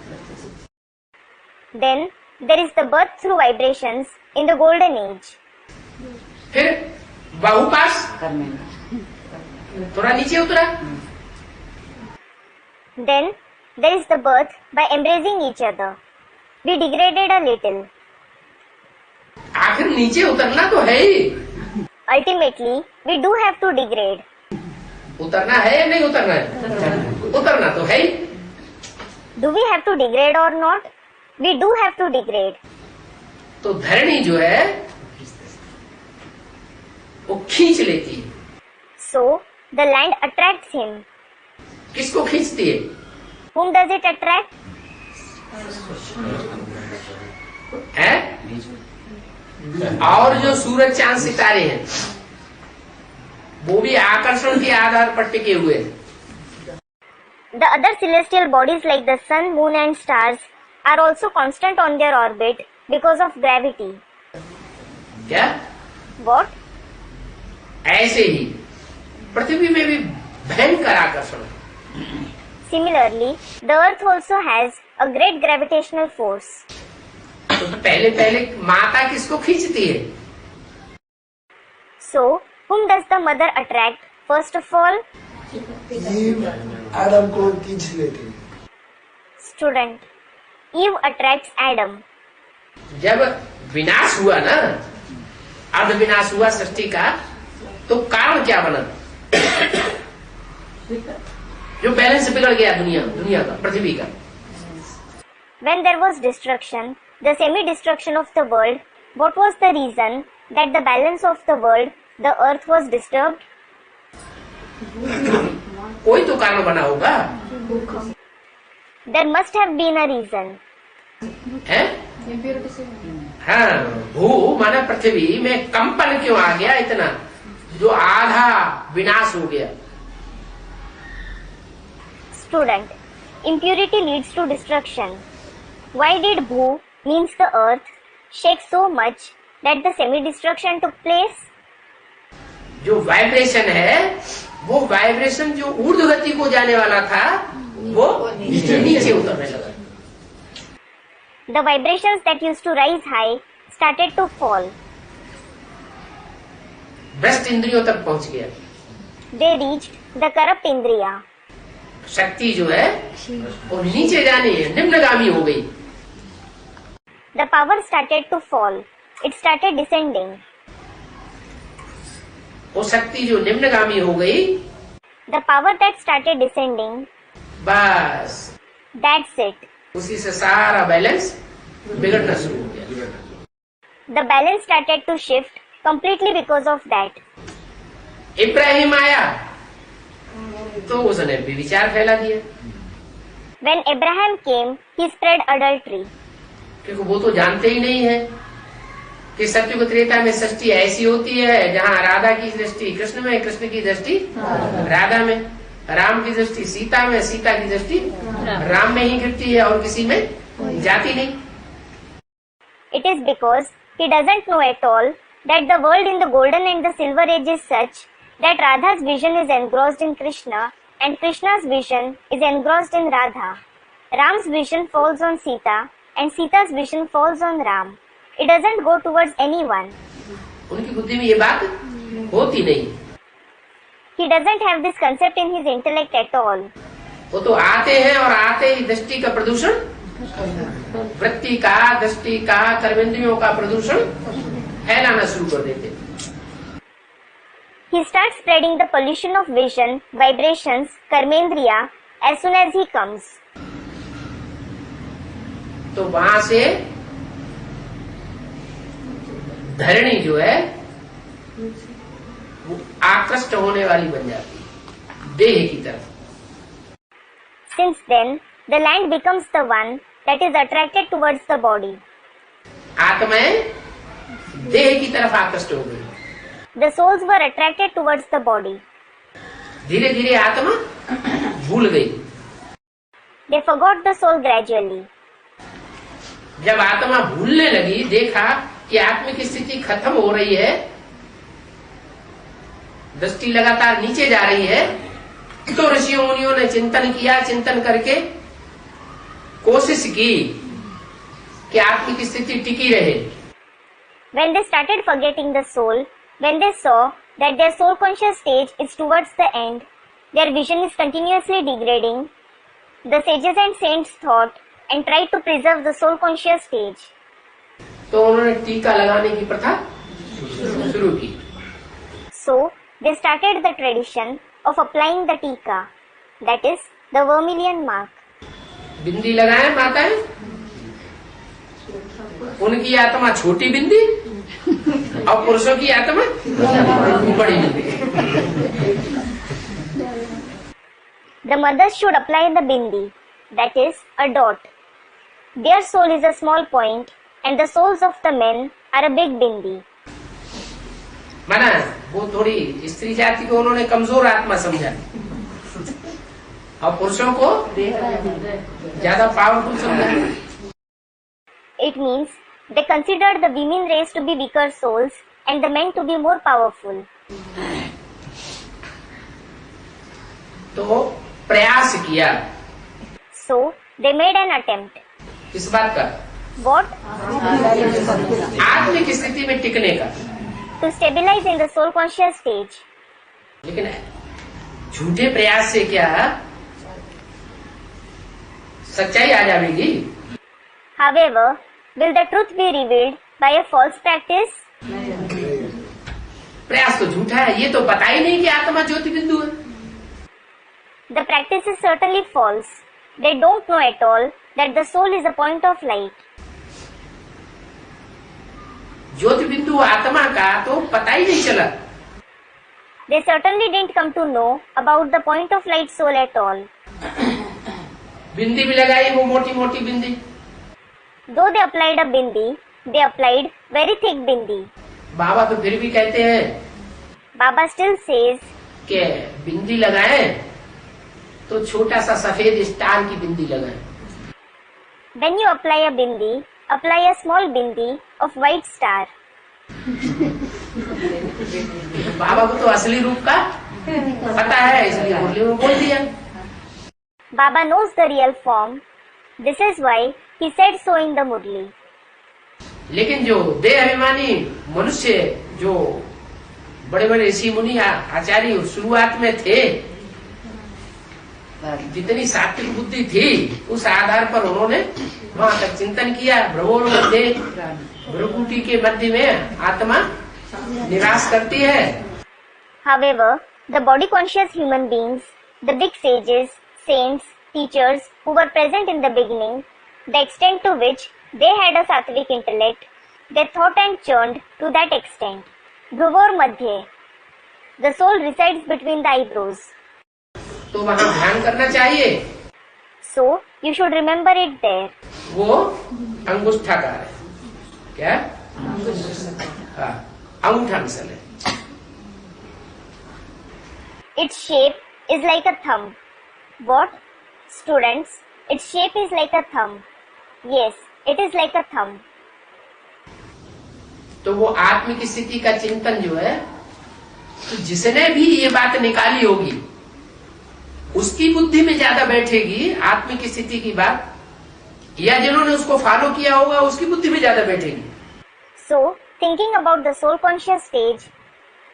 Then, there is the birth through vibrations in the golden age. फिर बाहुपास थोड़ा नीचे उतरा। Then, there is the birth by embracing each other. We degraded a little. आखिर नीचे उतरना तो है ही। Ultimately, we do have to degrade. उतरना है या नहीं उतरना है? उतरना तो है ही। Do we have to degrade or not? We do have to degrade. तो धरणी जो है वो खींच लेती है। So, the land attracts him. किसको खींचती है? Whom does it attract? है? और जो सूरज चांद सितारे हैं वो भी आकर्षण के आधार पर टिके हुए हैं। The other celestial bodies like the sun, moon and stars are also constant on their orbit because of gravity. क्या? What? ऐसे ही पृथ्वी में भी भयंकर आकर्षण है। Similarly, the earth also has a great gravitational force. तो पहले माता किसको खींचती है? So, whom does the mother attract first of all? Eve Adam को खींच लेती है। Student. Eve attracts Adam. जब विनाश हुआ ना, अर्ध विनाश हुआ सृष्टि का, तो कारण क्या बना? जो बैलेंस बिगड़ गया दुनिया का, पृथ्वी का। When there was destruction, the semi-destruction of the world, what was the reason that the balance of the world, the earth was disturbed? कोई तो कारण बना होगा। There must have been a reason. है? हाँ, भू माना पृथ्वी में कंपन क्यों आ गया इतना, जो आधा विनाश हो गया? Student. Impurity leads to destruction. Why did Bhu, means the earth, shake so much that the semi-destruction took place? जो वाइब्रेशन है, वो वाइब्रेशन जो ऊर्ध्व गति को जाने वाला था, वो नीचे उतरने लगा। The vibrations that used to rise high started to fall. भ्रष्ट इंद्रियों तक पहुंच गया। They reached the corrupt Indriya. शक्ति जो है वो नीचे जानी है, निम्नगामी हो गई। The power started to fall. It started descending. वो शक्ति जो निम्नगामी हो गई, The power that started descending, बस that's it. उसी से सारा बैलेंस बिगड़ना शुरू हो गया। The balance started to shift completely because of that. Ibrahim आया तो उसने विचार फैला दिया, When Abraham came, he spread adultery. क्योंकि वो तो जानते ही नहीं है कि सत्युग त्रेता में सृष्टि ऐसी होती है जहाँ राधा की दृष्टि कृष्ण में, कृष्ण की दृष्टि राधा में, राम की दृष्टि सीता में, सीता की दृष्टि राम में ही गिरती है और किसी में जाती नहीं। It is because he doesn't know at all that the world in the golden and the silver age is such that Radha's vision is engrossed in Krishna and Krishna's vision is engrossed in Radha. Ram's vision falls on Sita and Sita's vision falls on Ram. It doesn't go towards anyone. उनकी बुद्धि में ये बात होती नहीं। He doesn't have this concept in his intellect at all. वो तो आते हैं और आते ही दृष्टि का प्रदूषण, वृत्ति का, दृष्टि का, कर्मेंद्रियों का प्रदूषण फैलाना शुरू कर देते। He starts spreading the pollution of vision, vibrations, karmendriya as soon as he comes. तो वहां से धरणी जो है वो आकृष्ट होने वाली बन जाती है देह की तरफ. Since then, the land becomes the one that is attracted towards the body. आत्माएं देह की तरफ आकृष्ट हो गई. The souls were attracted towards the body. धीरे धीरे आत्मा भूल गई. They forgot the soul gradually. जब आत्मा भूलने लगी, देखा कि आत्मिक स्थिति खत्म हो रही है, दृष्टि लगातार नीचे जा रही है, तो ऋषियों मुनियों ने चिंतन किया. चिंतन करके कोशिश की कि आत्मिक स्थिति टिकी रहे. When they started forgetting the soul, when they saw that their soul conscious stage is towards the end, their vision is continuously degrading, the sages and saints thought and tried to preserve the soul conscious stage. तो उन्होंने टीका लगाने की प्रथा शुरू की. So, they started the tradition of applying the tika, that is, the vermilion mark. बिंदी लगाए माताएं, उनकी आत्मा छोटी बिंदी और पुरुषों की आत्मा बड़ी बिंदी. The mothers should apply the bindi, that is, a dot. Their soul is a small point and the souls of the men are a big bindi. माना वो थोड़ी स्त्री जाति को उन्होंने कमजोर आत्मा समझा और पुरुषों को ज्यादा पावरफुल समझा. It means they considered the women race to be weaker souls and the men to be more powerful. तो प्रयास किया. So, they made an attempt. इस बात का What? आत्मिक स्थिति में टिकने का. To stabilize in the soul conscious stage. लेकिन झूठे प्रयास से क्या सच्चाई आ जाएगी? However, will the truth be revealed by a false practice? प्रयास तो झूठा है. ये तो पता ही नहीं कि आत्मा ज्योति बिंदु है. The practice is certainly false. They don't know at all that the soul is a point of light. ज्योति बिंदु आत्मा का तो पता ही नहीं चला. They certainly didn't come to know about the point of light soul at all. बिंदी भी लगाई, वो मोटी मोटी बिंदी. Though they applied a bindi, they applied very thick bindi. बाबा तो फिर भी कहते हैं Baba still says, कि बिंदी लगाएं तो छोटा सा सफेद स्टार की बिंदी लगाएं. when you apply a bindi, apply a small bindi of white star. बाबा को तो असली रूप का पता है, इसलिए मुरली में बोल दिया. Baba knows the real form. This is why he said so in the Murli. लेकिन जो देह अभिमानी मनुष्य, जो बड़े बड़े ऋषि मुनि आचार्य शुरुआत में थे, जितनी सात्विक बुद्धि थी, उस आधार पर उन्होंने वहां तक चिंतन किया. भ्रमोर मध्य, भ्रुकुटी के मध्य में आत्मा निवास करती है. However, the body conscious human beings, the big sages, saints, teachers who were present in the beginning, the extent to which they had a sattvic intellect, they thought and churned to that extent. Bhruvor Madhye, the soul resides between the eyebrows. तो वहाँ ध्यान करना चाहिए. So, you should remember it there. वो अंगुष्ठाकार है. क्या? हाँ, अंगूठा मिसल है. Its shape is like a thumb. What? Students, its shape is like a thumb. Yes, it is like a thumb. तो वो आत्मिक स्थिति का चिंतन जो है, तो जिसने भी ये बात निकाली होगी उसकी बुद्धि में ज्यादा बैठेगी आत्मिक स्थिति की बात, या जिन्होंने उसको फॉलो किया होगा उसकी बुद्धि में ज्यादा बैठेगी. So, thinking about the soul conscious stage,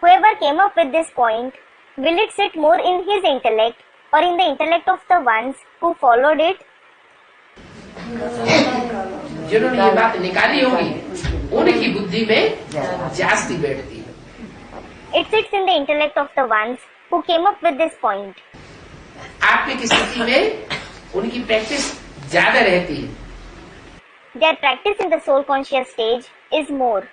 whoever came up with this point, will it sit more in his intellect or in the intellect of the ones who followed it? जिन्होंने ये बात निकाली होगी उनकी बुद्धि में जास्ती बैठती है. It sits in the intellect of the ones who came up with this point. आप आत्मिक स्थिति में उनकी प्रैक्टिस ज्यादा रहती है। Their practice in the soul conscious stage is more.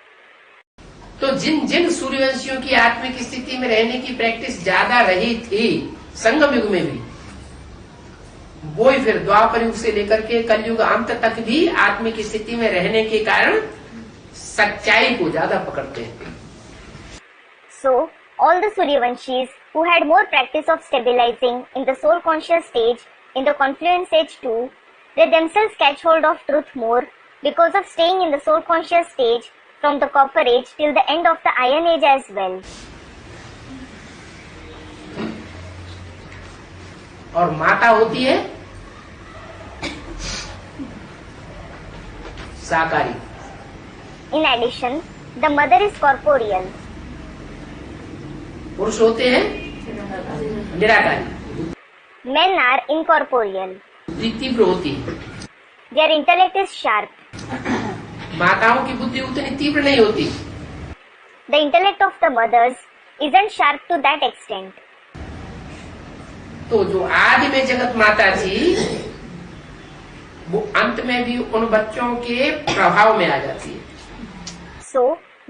तो जिन जिन सूर्यवंशियों की आत्मिक स्थिति में रहने की प्रैक्टिस ज्यादा रही थी संगम युग में भी, वो ही फिर द्वापर युग से लेकर के कलयुग अंत तक भी आत्मिक स्थिति में रहने के कारण सच्चाई को ज्यादा पकड़ते हैं। So, all the Suryavanshis who had more practice of stabilizing in the soul conscious stage in the confluence age too, they themselves catch hold of truth more because of staying in the soul conscious stage from the copper age till the end of the iron age as well. और माता होती है साकारी। In addition, the mother is corporeal. पुरुष होते हैं निराकारी। Men are incorporeal. बुद्धि तीव्र होती है। Their intellect is sharp. माताओं की बुद्धि उतनी तीव्र नहीं होती। The intellect of the mothers isn't sharp to that extent. तो जो आदि में जगत माता थी वो अंत में भी उन बच्चों के प्रभाव में आ जाती है। So,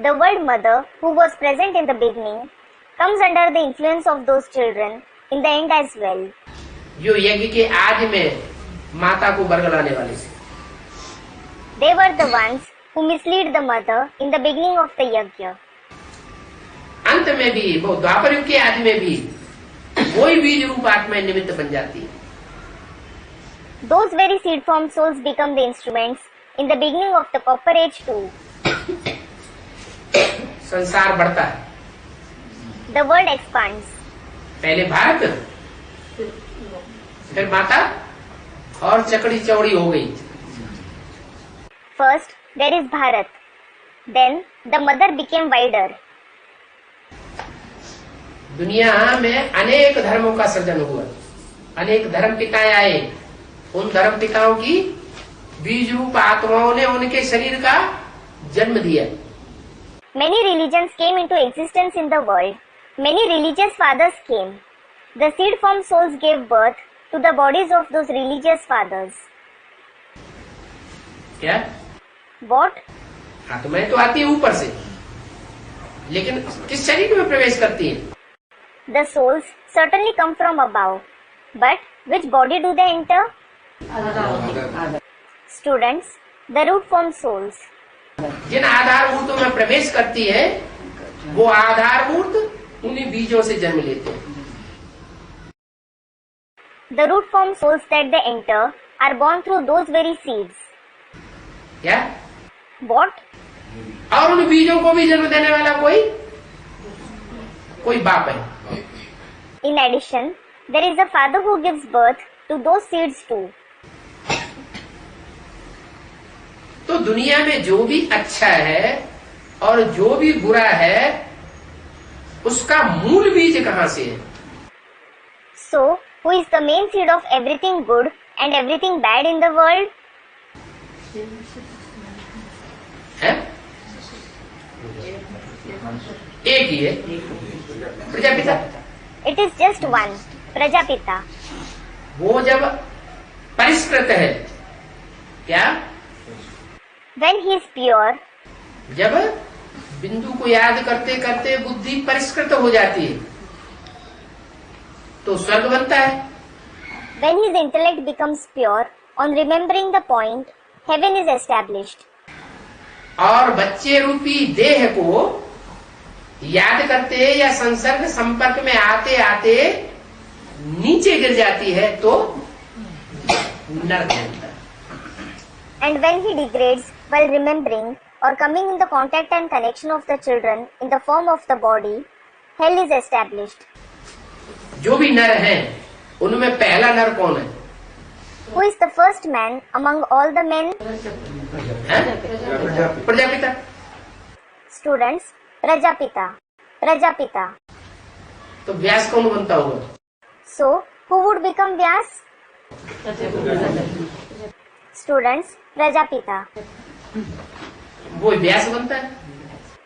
the word mother, who was present in the beginning, comes under the influence of those children in the end as well. जो यज्ञ के आदि में माता को बरगलाने वाले थे। They were the ones who mislead the mother in the beginning of the yajna. अंत में भी वो द्वापर युग के आदि में भी वही बीज रूप आत्मा निमित्त बन जाती है। Those very seed formed souls become the instruments in the beginning of the copper age too. संसार बढ़ता है। The world expands. पहले भारत, फिर माता और चकड़ी चौड़ी हो गई। First, there is Bharat. Then, the mother became wider. दुनिया में अनेक धर्मों का सृजन हुआ, अनेक धर्म पिताएं आए। उन धर्म पिताओं की बीज रूप आत्माओं ने उनके शरीर का जन्म दिया। Many religions came into existence in the world. Many religious fathers came. The seed formed souls gave birth to the bodies of those religious fathers. क्या? What? आत्माएं तो आती है ऊपर से, लेकिन किस शरीर में प्रवेश करती हैं? The souls certainly come from above. But which body do they enter? Students, the root formed souls. जिन आधारभूतों में प्रवेश करती है वो आधारभूत उन्हीं बीजों से जन्म लेते हैं। The root formed souls that they enter are born through those very seeds. क्या? What? और उन बीजों को भी जन्म देने वाला कोई बाप है। In addition, there is a father who gives birth to those seeds too. तो दुनिया में जो भी अच्छा है और जो भी बुरा है उसका मूल बीज कहाँ से है? So, who is the main seed of everything good and everything bad in the world? है? एक ही है, Prajapita. It is just one, Prajapita. वो जब परिष्कृत है, क्या? When he is pure, जब बिंदु को याद करते करते बुद्धि परिष्कृत हो जाती है तो स्वर्ग बनता है। when his intellect becomes pure, on remembering the point, heaven is established. और बच्चे रूपी देह को याद करते या संसर्ग संपर्क में आते आते नीचे गिर जाती है तो नरक बनता है। And when he degrades while remembering or coming in the contact and connection of the children in the form of the body, hell is established. जो भी नर हैं उनमें पहला नर कौन है? Who is the first man among all the men? Prajapita. Students, Prajapita. Prajapita. तो व्यास कौन बनता होगा? So, who would become Vyas? Students, Prajapita. वो व्यास बनता है।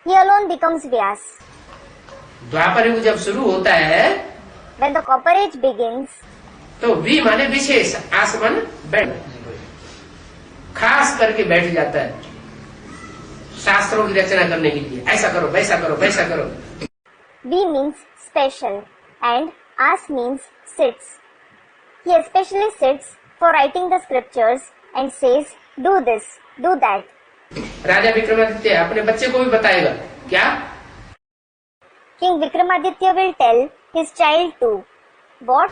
He alone becomes Vyas. द्वापर युग जब शुरू होता है When the copper age begins, तो वी माने विशेष, आसमान बैठ, खास करके बैठ जाता है शास्त्रों की रचना करने के लिए, ऐसा करो वैसा करो वैसा करो। V means special and as means sits. He especially sits for writing the scriptures and says, do this, do that. राजा विक्रमादित्य अपने बच्चे को भी बताएगा क्या? King Vikramaditya will tell his child too. What?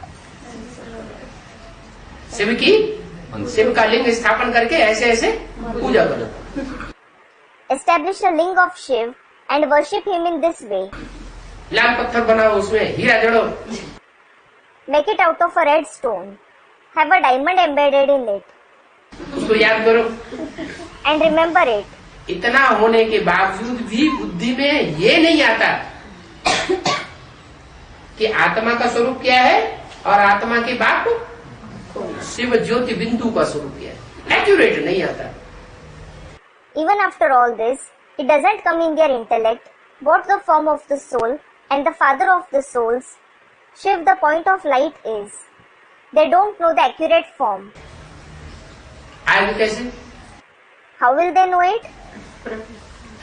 Shiv का लिंग स्थापन करके ऐसे ऐसे पूजा करो। Establish a ling of Shiv and worship him in this way. लाल पत्थर बनाओ, उसमें हीरा जड़ो। Make it out of a red stone. Have a diamond embedded in it. उसको याद करो And remember it. इतना होने के बावजूद भी बुद्धि में ये नहीं आता कि आत्मा का स्वरूप क्या है और आत्मा के बाप शिव ज्योति बिंदु का स्वरूप क्या है, एक्यूरेट नहीं आता। Even after all this, it doesn't come in their intellect what the form of the soul and the father of the souls, Shiv the point of light is. They don't know the accurate form. आएगा कैसे? How will they know it?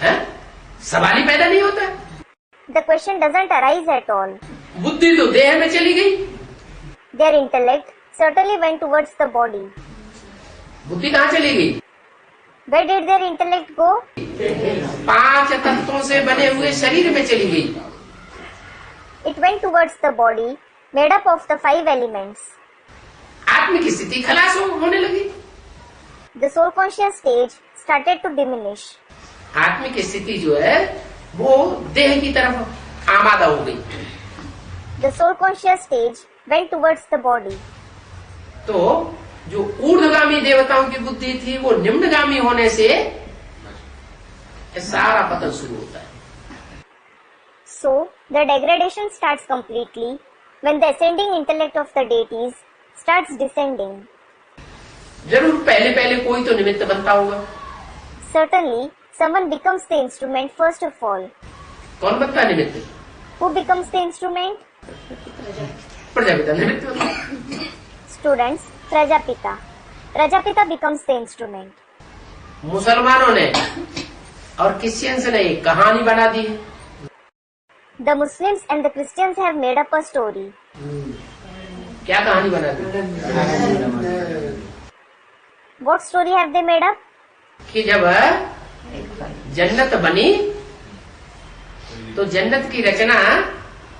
है? सवाल ही पैदा नहीं होता। The question doesn't arise at all. बुद्धि तो देह में चली गई, Their intellect certainly went towards the body. बुद्धि कहाँ चली गई? Where did their intellect go? 5 तत्वों से बने हुए शरीर में चली गई। It went towards the body made up of the 5 elements. आत्मिक स्थिति खलास होने लगी। The soul conscious stage started to diminish. आत्मिक स्थिति जो है वो देह की तरफ आमादा हो गई। The soul conscious stage went towards the body. तो जो ऊर्ध्वगामी देवताओं की बुद्धि थी वो निम्नगामी होने से सारा पतन शुरू होता है। So, the degradation starts completely when the ascending intellect of the deities starts descending. जरूर पहले पहले कोई तो निमित्त बनता होगा। Certainly, someone becomes the instrument first of all. कौन बनता है निमित्त? Who becomes the instrument? Prajapita निमित्त बनता है। Students, Prajapita. Prajapita becomes the instrument. मुसलमानों ने और क्रिश्चियंस ने एक कहानी बना दी। The Muslims and the Christians have made up a story. क्या कहानी बना दी? What story have they made up? कि जब जन्नत बनी तो जन्नत की रचना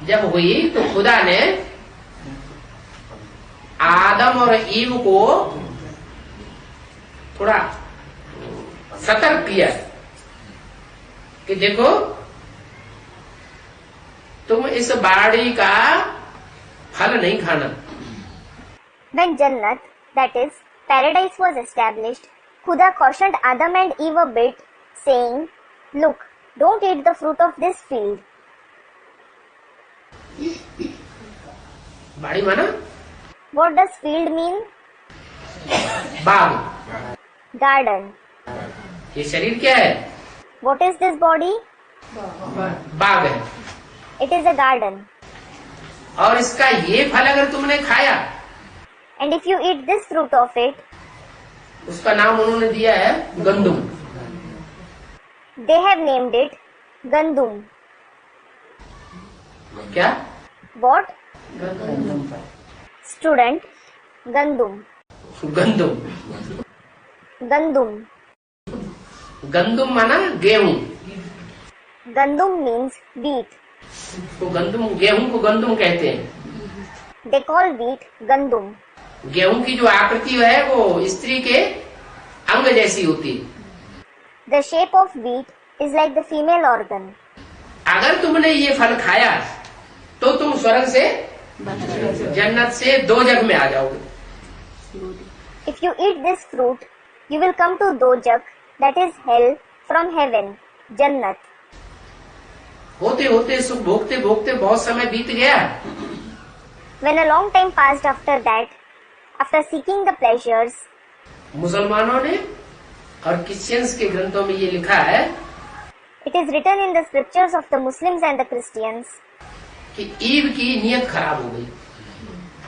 जब हुई तो खुदा ने आदम और ईव को थोड़ा सतर्क किया कि देखो तुम इस बाड़ी का फल नहीं खाना। When Jannat, that is, paradise was established, Khuda cautioned Adam and Eve a bit, saying, "Look, don't eat the fruit of this field." बाड़ी माना What does field mean? Bagh. Garden. ये शरीर क्या है? What is this body? बाग है। It is a garden. और इसका ये फल अगर तुमने खाया, And if you eat this fruit of it, उसका नाम उन्होंने दिया है गंदुम। they have named it Gandum. क्या? What? Student, Gandum. गंदुम। Gandum. गंदुम माना गेहूं। Gandum means wheat. तो गंदुम, गेहूं को गंदुम कहते हैं। They call wheat Gandum. गेहूं की जो आकृति है वो स्त्री के अंग जैसी होती है। The shape of wheat is like the female organ. अगर तुमने ये फल खाया तो तुम स्वर्ग से, जन्नत से दो जग में आ जाओगे। If you eat this fruit, you will come to Dojak, that is hell, from heaven, Jannat. होते होते सुख भोगते भोगते बहुत समय बीत गया। When a long time passed after that, after seeking the pleasures, मुसलमानों ने और क्रिश्चियंस के ग्रंथों में ये लिखा है it is written in the scriptures of the Muslims and the Christians कि ईव की नीयत खराब हो गई।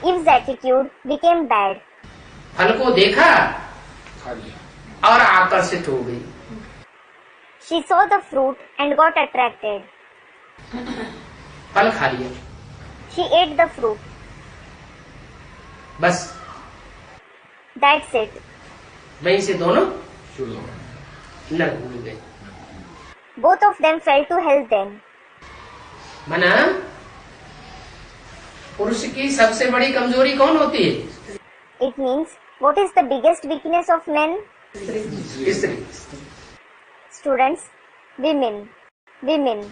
Eve's attitude became bad. फल को देखा और आकर्षित हो गई। She saw the fruit and got attracted. फल खा लिया, She ate the fruit. बस That's it. वहीं से दोनों लड़ गए। Both of them fell to hell then. मना पुरुष की सबसे बड़ी कमजोरी कौन होती है? It means, what is the biggest weakness of men? स्त्री। Students, women. Women.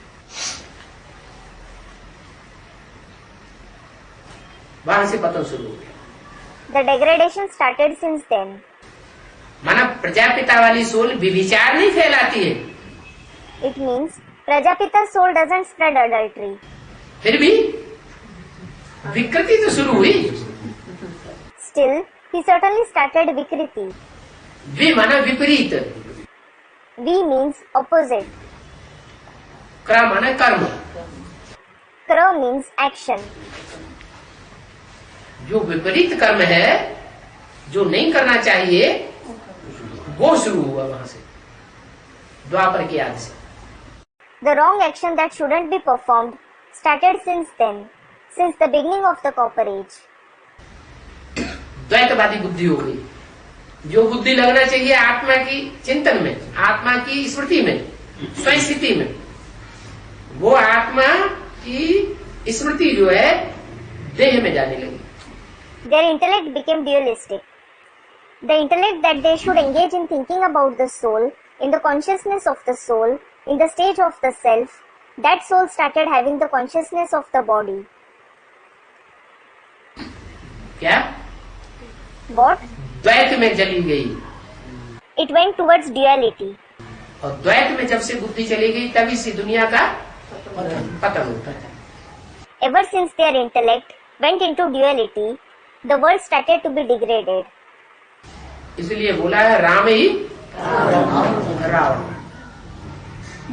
वहां से पतन शुरू हो गया। The degradation started since then. माना प्रजापिता वाली सोल विविचार नहीं फैलाती है, It means, Prajapita's soul doesn't spread adultery. फिर भी विकृति तो शुरू हुई। Still, he certainly started Vikriti. वि माना विपरीत, V means opposite. क्र माना कर्म। Kra means action. जो विपरीत कर्म है, जो नहीं करना चाहिए, वो शुरू हुआ वहां से, द्वापर की आदि से। The wrong action that shouldn't be performed started since then, since the beginning of the Copper Age. द्वैतवादी बुद्धि हो गई। जो बुद्धि लगना चाहिए आत्मा की चिंतन में, आत्मा की स्मृति में, स्वयं स्थिति में, वो आत्मा की स्मृति जो है देह में जाने लगी। Their intellect became dualistic. The intellect that they should engage in thinking about the soul, in the consciousness of the soul, in the stage of the self, that soul started having the consciousness of the body. क्या? What? द्वैत में चली गई, It went towards duality. और द्वैत में जब से बुद्धि चली गई तभी से दुनिया का पतन होता है। Ever since their intellect went into duality, the world started to be degraded. इसलिए बोला है राम ही Ravan.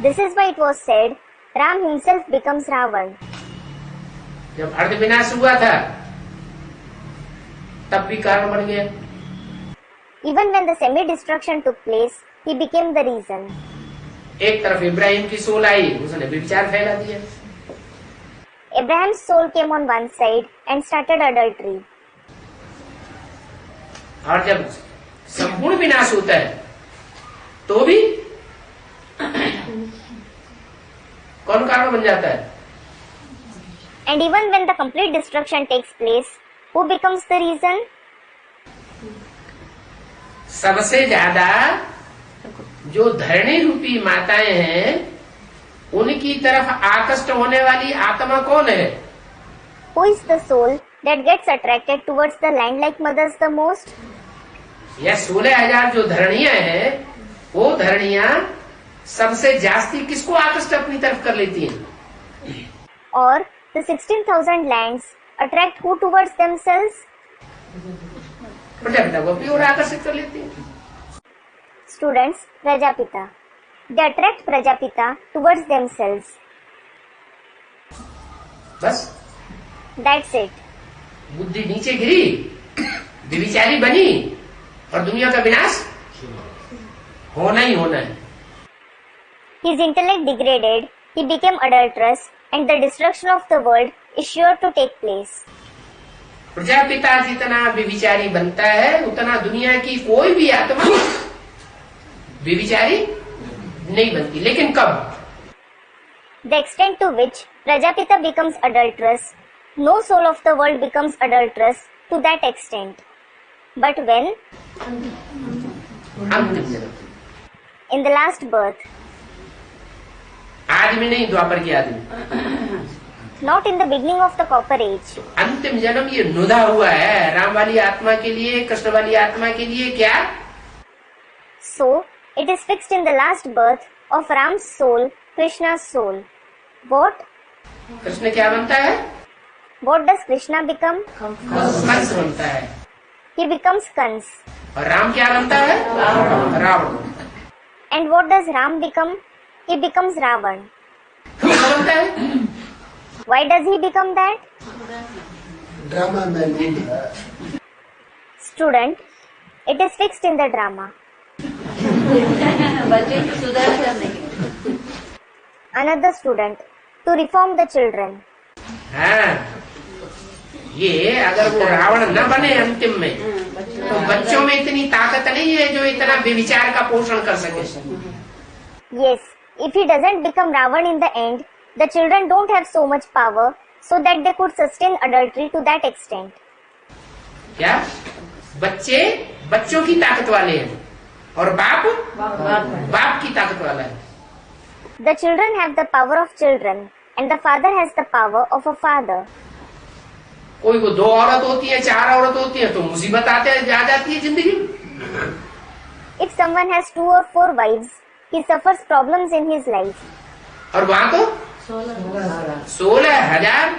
This is why it was said, Ram himself becomes Ravan. जब अर्ध विनाश हुआ था तब भी कारण बन गया। Even when the semi-destruction took place, he became the reason. एक तरफ इब्राहिम की सोल आई, उसने विचार फैला दिया। Abraham's soul came on one side and started adultery. और जब संपूर्ण विनाश होता है तो भी कौन कारण बन जाता है? And even when the complete destruction takes place, who becomes the reason? सबसे ज्यादा जो धरणी रूपी माताएं हैं उनकी तरफ आकर्षित होने वाली आत्मा कौन है? Who is the soul that gets attracted towards the land-like mothers the most? यह 16,000 जो धरणियां हैं, वो धरणियां सबसे जास्ती किसको आकर्षित अपनी तरफ कर लेती हैं? Or the 16,000 lands attract who towards themselves? Prajapita को भी और आकर्षित कर लेती हैं। Students, Prajapita. They attract Prajapita towards themselves. बस That's it. बुद्धि नीचे गिरी, विविचारी बनी और दुनिया का विनाश होना ही होना है। His intellect degraded, he became adulterous, and the destruction of the world is sure to take place. Prajapita जितना विविचारी बनता है उतना दुनिया की कोई भी आत्मा विविचारी नहीं बनती। लेकिन कब? The extent to which Prajapita becomes adulterous, no soul of the world becomes adulterous to that extent. But when? अंतिम जन्म, In the last birth. आदमी नहीं, द्वापर की आदमी। Not in the beginning of the Copper Age. अंतिम जन्म ये नुदा हुआ है राम वाली आत्मा के लिए, कृष्ण वाली आत्मा के लिए। क्या? So, it is fixed in the last birth of Ram's soul, Krishna's soul. What? Krishna क्या बनता है? What does Krishna become? Kans बनता है। He becomes Kans. और राम क्या बनता है? Ravan. And what does Ram become? He becomes Ravan. क्या बनता है? Why does he become that? Drama में नूड है। Student, it is fixed in the drama. बच्चे को सुधार करने Another student, to reform the children. हाँ, ये अगर वो रावण न बने अंतिम में तो बच्चों में इतनी ताकत नहीं है जो इतना व्यभिचार का पोषण कर सके। Yes, if he doesn't become Ravan in the end, the children don't have so much power so that they could sustain adultery to that extent. क्या बच्चे बच्चों की ताकत वाले हैं और बाप बाप की ताकत वाला है। The children have the power of children and the father has the power of a father. कोई को 2 औरत होती है, 4 औरत होती है तो मुसीबत आ जाती है जिंदगी में। If someone has 2 or 4 wives, he suffers problems in his life. और वहां तो 16,000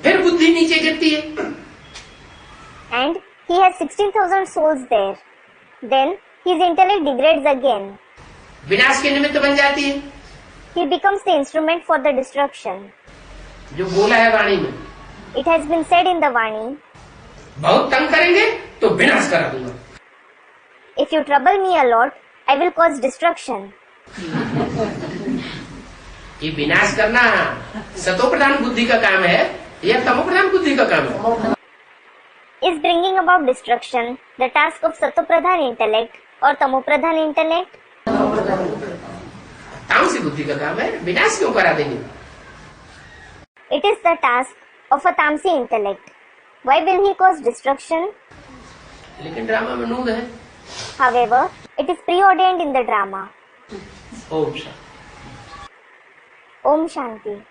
फिर बुद्धि नीचे गिरती है। And he has 16,000 souls there. Then his intellect degrades again. विनाश के निमित्त बन जाती है। He becomes the instrument for the destruction. जो बोला है वाणी में, It has been said in the Vani, बहुत तंग करेंगे तो विनाश करा दूंगा। if you trouble me a lot, I will cause destruction. ये विनाश करना सतो प्रधान बुद्धि का काम है या तमो प्रधान बुद्धि का काम है? Is bringing about destruction the task of Satopradhan intellect or Tamopradhan intellect? तामसी बुद्धि का काम है, विनाश क्यों करा देंगे? It is the task of a Tamsi intellect. Why will he cause destruction? लेकिन ड्रामा में नूद है। However, it is preordained in the drama. Om Shanti. Om Shanti.